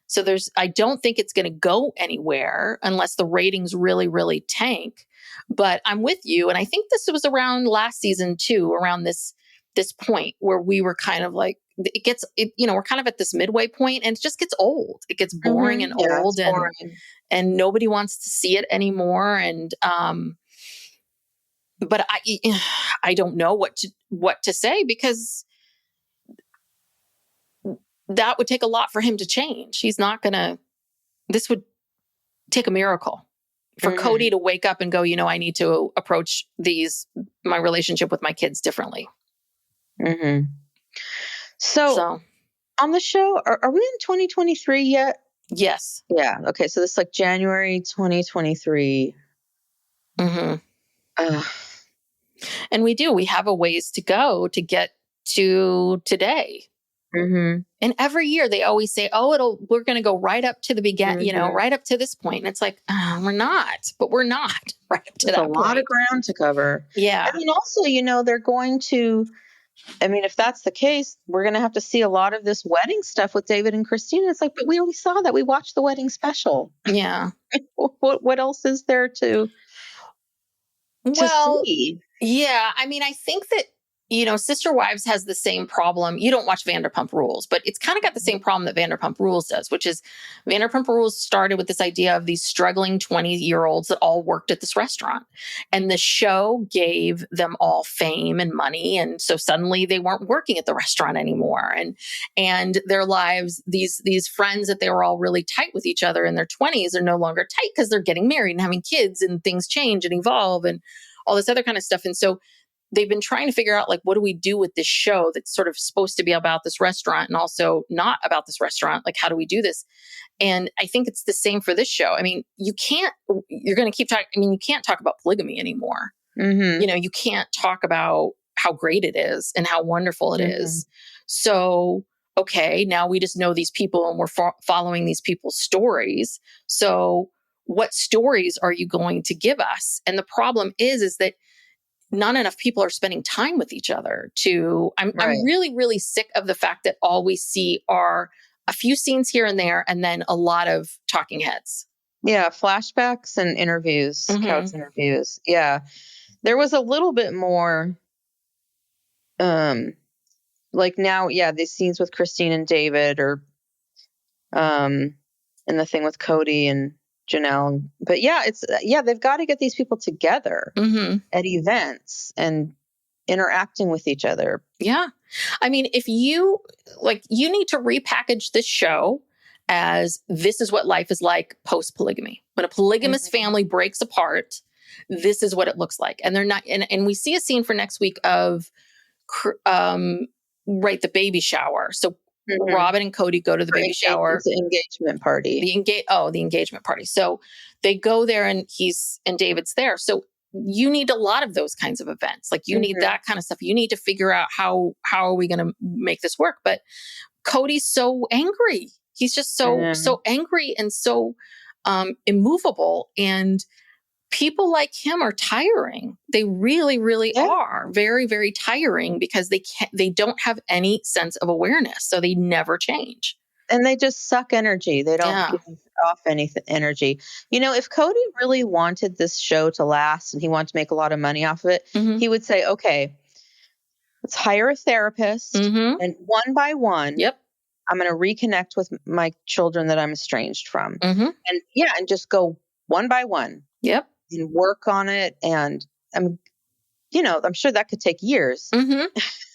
So I don't think it's going to go anywhere unless the ratings really, really tank. But I'm with you. And I think this was around last season too, around this point where we were kind of like, we're kind of at this midway point and it just gets old. It gets boring and old and nobody wants to see it anymore. And, but I don't know what to say because that would take a lot for him to change. He's not going to, this would take a miracle for Kody to wake up and go, I need to approach my relationship with my kids differently. Mm-hmm. So on the show, are we in 2023 yet? Yes. Yeah. Okay. So this is like January 2023. And we have a ways to go to get to today. And every year they always say, we're going to go right up to the beginning, right up to this point. And it's like, we're not right up to that point. There's a lot of ground to cover. Yeah. I mean, also, they're going to, if that's the case, we're going to have to see a lot of this wedding stuff with David and Chritine. It's like, but we already saw that. We watched the wedding special. Yeah. What else is there to see? Yeah. I mean, I think that, Sister Wives has the same problem. You don't watch Vanderpump Rules, but it's kind of got the same problem that Vanderpump Rules does, which is Vanderpump Rules started with this idea of these struggling 20-year-olds that all worked at this restaurant. And the show gave them all fame and money. And so suddenly they weren't working at the restaurant anymore. And their lives, these friends that they were all really tight with each other in their 20s are no longer tight because they're getting married and having kids and things change and evolve and all this other kind of stuff. And so they've been trying to figure out, like, what do we do with this show that's sort of supposed to be about this restaurant and also not about this restaurant? Like, how do we do this? And I think it's the same for this show. I mean, you're going to keep talking. I mean, you can't talk about polygamy anymore. You can't talk about how great it is and how wonderful it is. So, okay, now we just know these people and we're following these people's stories. So what stories are you going to give us? And the problem is that not enough people are spending time with each other I'm really, really sick of the fact that all we see are a few scenes here and there, and then a lot of talking heads. Yeah. Flashbacks and interviews, couch interviews. Yeah. There was a little bit more, like now, these scenes with Chritine and David or, and the thing with Kody and Janelle. But they've got to get these people together at events and interacting with each other. Yeah. I mean, if you need to repackage this show as this is what life is like post polygamy. When a polygamous family breaks apart, this is what it looks like. And they're not, and we see a scene for next week of, the baby shower. So Robyn and Kody go to the baby shower. The engagement party. The engagement party. So they go there and David's there. So you need a lot of those kinds of events. Like you need that kind of stuff. You need to figure out how are we going to make this work? But Kody's so angry. He's just so angry and so immovable. And people like him are tiring. They really, really are very, very tiring because they don't have any sense of awareness. So they never change. And they just suck energy. They don't give off any energy. If Kody really wanted this show to last and he wanted to make a lot of money off of it, he would say, okay, let's hire a therapist and one by one, I'm going to reconnect with my children that I'm estranged from. And just go one by one. Yep. And work on it. And I'm sure that could take years.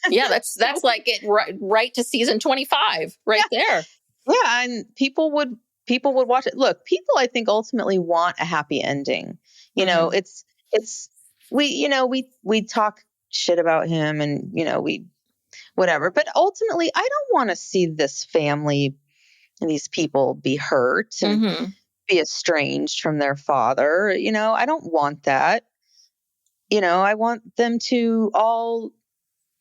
Yeah, that's like it right to season 25 there. Yeah, and people would watch it. Look, people I think ultimately want a happy ending. It's we talk shit about him and we whatever, but ultimately I don't want to see this family and these people be hurt and be estranged from their father. I don't want that. I want them to all,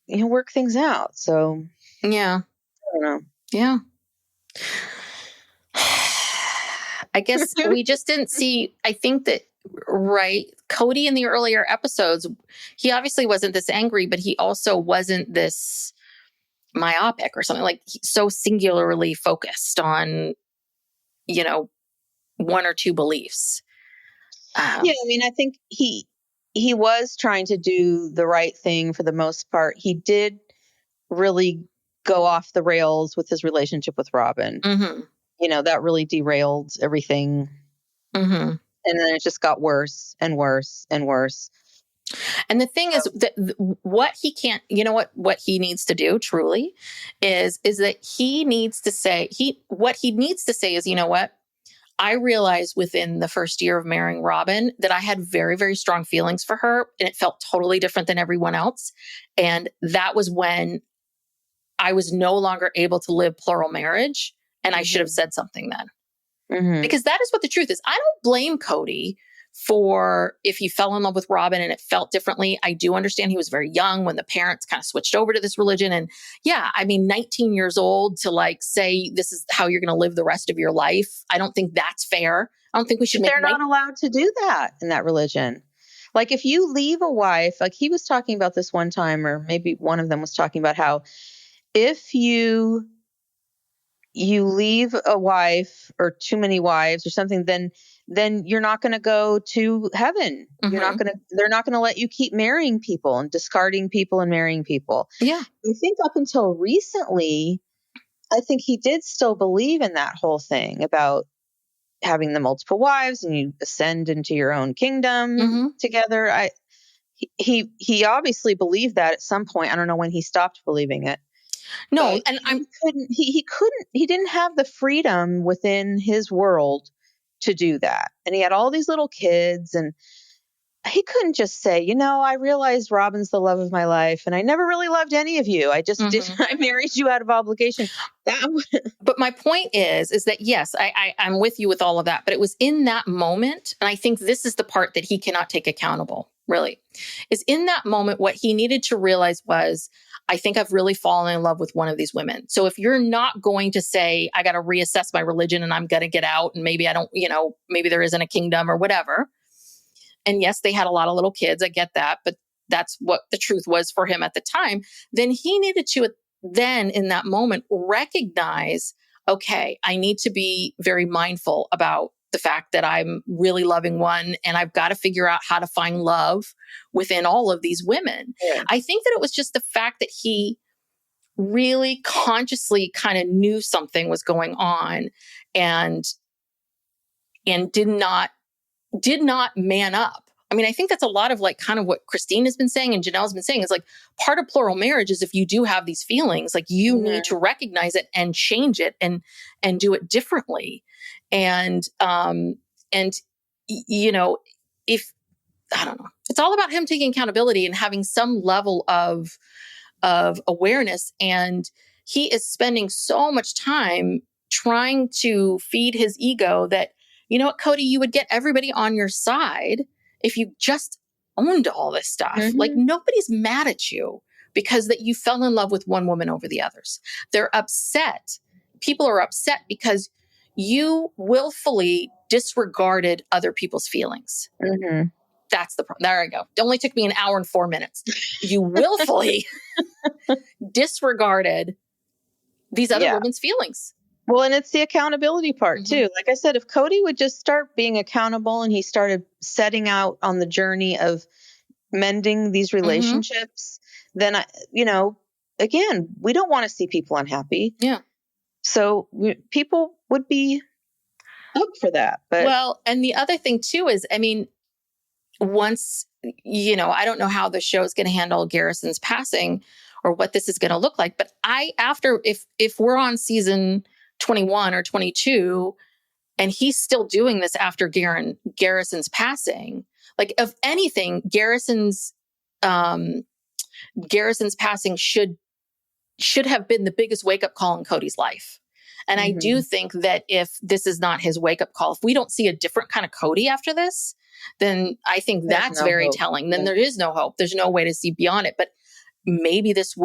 work things out. So, yeah. I don't know. Yeah. I guess we just didn't see, I think that, Kody in the earlier episodes, he obviously wasn't this angry, but he also wasn't this myopic or something, like so singularly focused on, one or two beliefs. I think he was trying to do the right thing for the most part. He did really go off the rails with his relationship with Robyn. That really derailed everything. And then it just got worse and worse and worse. And the thing is that what he can't, you know what he needs to do truly is that he needs to say, what he needs to say is, you know what? I realized within the first year of marrying Robyn that I had very, very strong feelings for her, and it felt totally different than everyone else. And that was when I was no longer able to live plural marriage. And I should have said something then. Because that is what the truth is. I don't blame Kody for if he fell in love with Robyn and it felt differently. I do understand he was very young when the parents kind of switched over to this religion. And yeah, I mean, 19 years old to like say, this is how you're going to live the rest of your life. I don't think that's fair. I don't think we should. They're not allowed to do that in that religion. Like if you leave a wife, like he was talking about this one time, or maybe one of them was talking about how if you leave a wife or too many wives or something, then you're not going to go to heaven. They're not going to let you keep marrying people and discarding people and marrying people. Yeah. I think up until recently, I think he did still believe in that whole thing about having the multiple wives and you ascend into your own kingdom together. He obviously believed that at some point. I don't know when he stopped believing it. No, but he didn't have the freedom within his world to do that. And he had all these little kids and he couldn't just say, I realized Robyn's the love of my life and I never really loved any of you. I just I married you out of obligation. But my point is that yes, I'm with you with all of that, but it was in that moment. And I think this is the part that he cannot take accountable, really, is in that moment, what he needed to realize was, I think I've really fallen in love with one of these women. So if you're not going to say, I got to reassess my religion and I'm going to get out and maybe I don't, maybe there isn't a kingdom or whatever. And yes, they had a lot of little kids. I get that, but that's what the truth was for him at the time. Then he needed to then in that moment recognize, okay, I need to be very mindful about the fact that I'm really loving one and I've got to figure out how to find love within all of these women. Yeah. I think that it was just the fact that he really consciously kind of knew something was going on and did not man up. I mean, I think that's a lot of like kind of what Christine has been saying and Janelle's been saying is like part of plural marriage is if you do have these feelings, like you need to recognize it and change it and do it differently. And if I don't know, it's all about him taking accountability and having some level of awareness. And he is spending so much time trying to feed his ego that, you know what, Kody, you would get everybody on your side if you just owned all this stuff. Like nobody's mad at you because that you fell in love with one woman over the others. They're upset. People are upset because you willfully disregarded other people's feelings. That's the problem. There I go. It only took me an hour and 4 minutes. You willfully disregarded these other women's feelings. Well, and it's the accountability part too. Like I said, if Kody would just start being accountable and he started setting out on the journey of mending these relationships, then again, we don't want to see people unhappy. Yeah. So people would be up for that. But well, and the other thing too is, I mean, once, I don't know how the show is going to handle Garrison's passing or what this is going to look like. But if we're on season 21 or 22 and he's still doing this after Garrison's passing, like if anything, Garrison's passing should have been the biggest wake-up call in Kody's life. And I do think that if this is not his wake-up call, if we don't see a different kind of Kody after this, then I think that's very telling. Then there is no hope. There's no way to see beyond it. But maybe this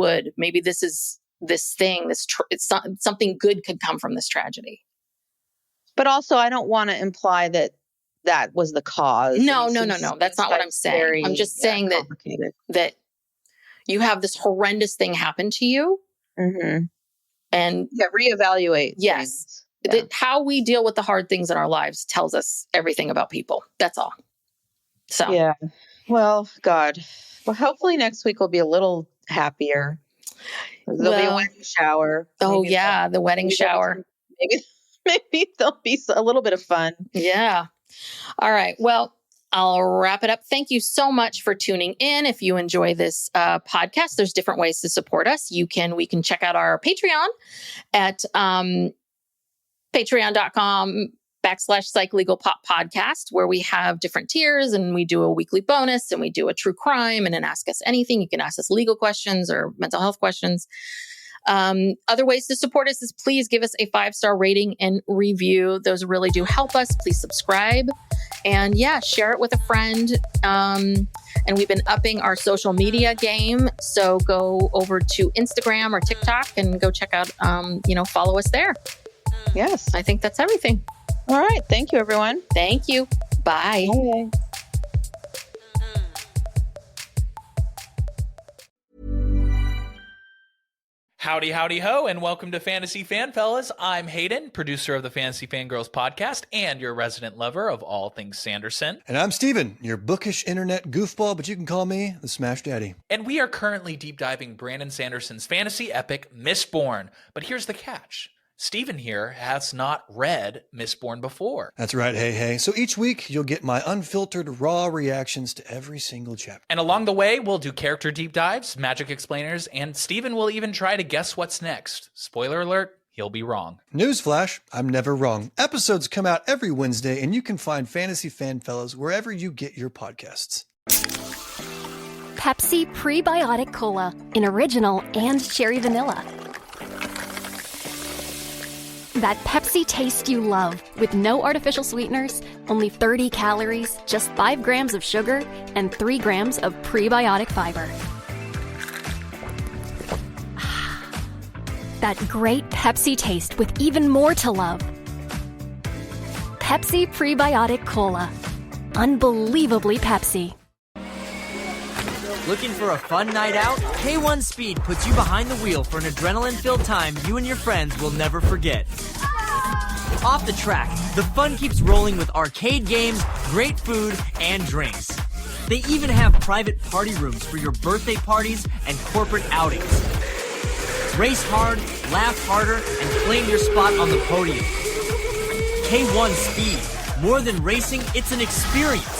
is this thing, something good could come from this tragedy. But also, I don't want to imply that was the cause. No. That's not what I'm saying. I'm just saying that you have this horrendous thing happen to you. And reevaluate. Yes. That how we deal with the hard things in our lives tells us everything about people. That's all. So, yeah. Well, God. Well, hopefully next week will be a little happier. There'll be a wedding shower. Oh, yeah. The wedding shower. Maybe there'll be a little bit of fun. Yeah. All right. Well, I'll wrap it up. Thank you so much for tuning in. If you enjoy this podcast, there's different ways to support us. We can check out our Patreon at patreon.com/Psych Legal Pop Podcast, where we have different tiers and we do a weekly bonus and we do a true crime and an Ask Us Anything. You can ask us legal questions or mental health questions. Other ways to support us is please give us a 5-star rating and review. Those really do help us. Please subscribe and share it with a friend. And we've been upping our social media game. So go over to Instagram or TikTok and go check out, follow us there. Yes. I think that's everything. All right. Thank you, everyone. Thank you. Bye. Bye. Howdy, howdy, ho, and welcome to Fantasy Fan Fellas. I'm Hayden, producer of the Fantasy Fangirls podcast and your resident lover of all things Sanderson. And I'm Steven, your bookish internet goofball, but you can call me the Smash Daddy. And we are currently deep diving Brandon Sanderson's fantasy epic, Mistborn. But here's the catch. Steven here has not read Mistborn before. That's right, hey. So each week, you'll get my unfiltered, raw reactions to every single chapter. And along the way, we'll do character deep dives, magic explainers, and Steven will even try to guess what's next. Spoiler alert, he'll be wrong. Newsflash, I'm never wrong. Episodes come out every Wednesday, and you can find Fantasy Fan Fellas wherever you get your podcasts. Pepsi Prebiotic Cola in original and cherry vanilla. That Pepsi taste you love, with no artificial sweeteners, only 30 calories, just 5 grams of sugar, and 3 grams of prebiotic fiber. That great Pepsi taste with even more to love. Pepsi Prebiotic Cola. Unbelievably Pepsi. Looking for a fun night out? K1 Speed puts you behind the wheel for an adrenaline-filled time you and your friends will never forget. Off the track, the fun keeps rolling with arcade games, great food, and drinks. They even have private party rooms for your birthday parties and corporate outings. Race hard, laugh harder, and claim your spot on the podium. K1 Speed. More than racing, it's an experience.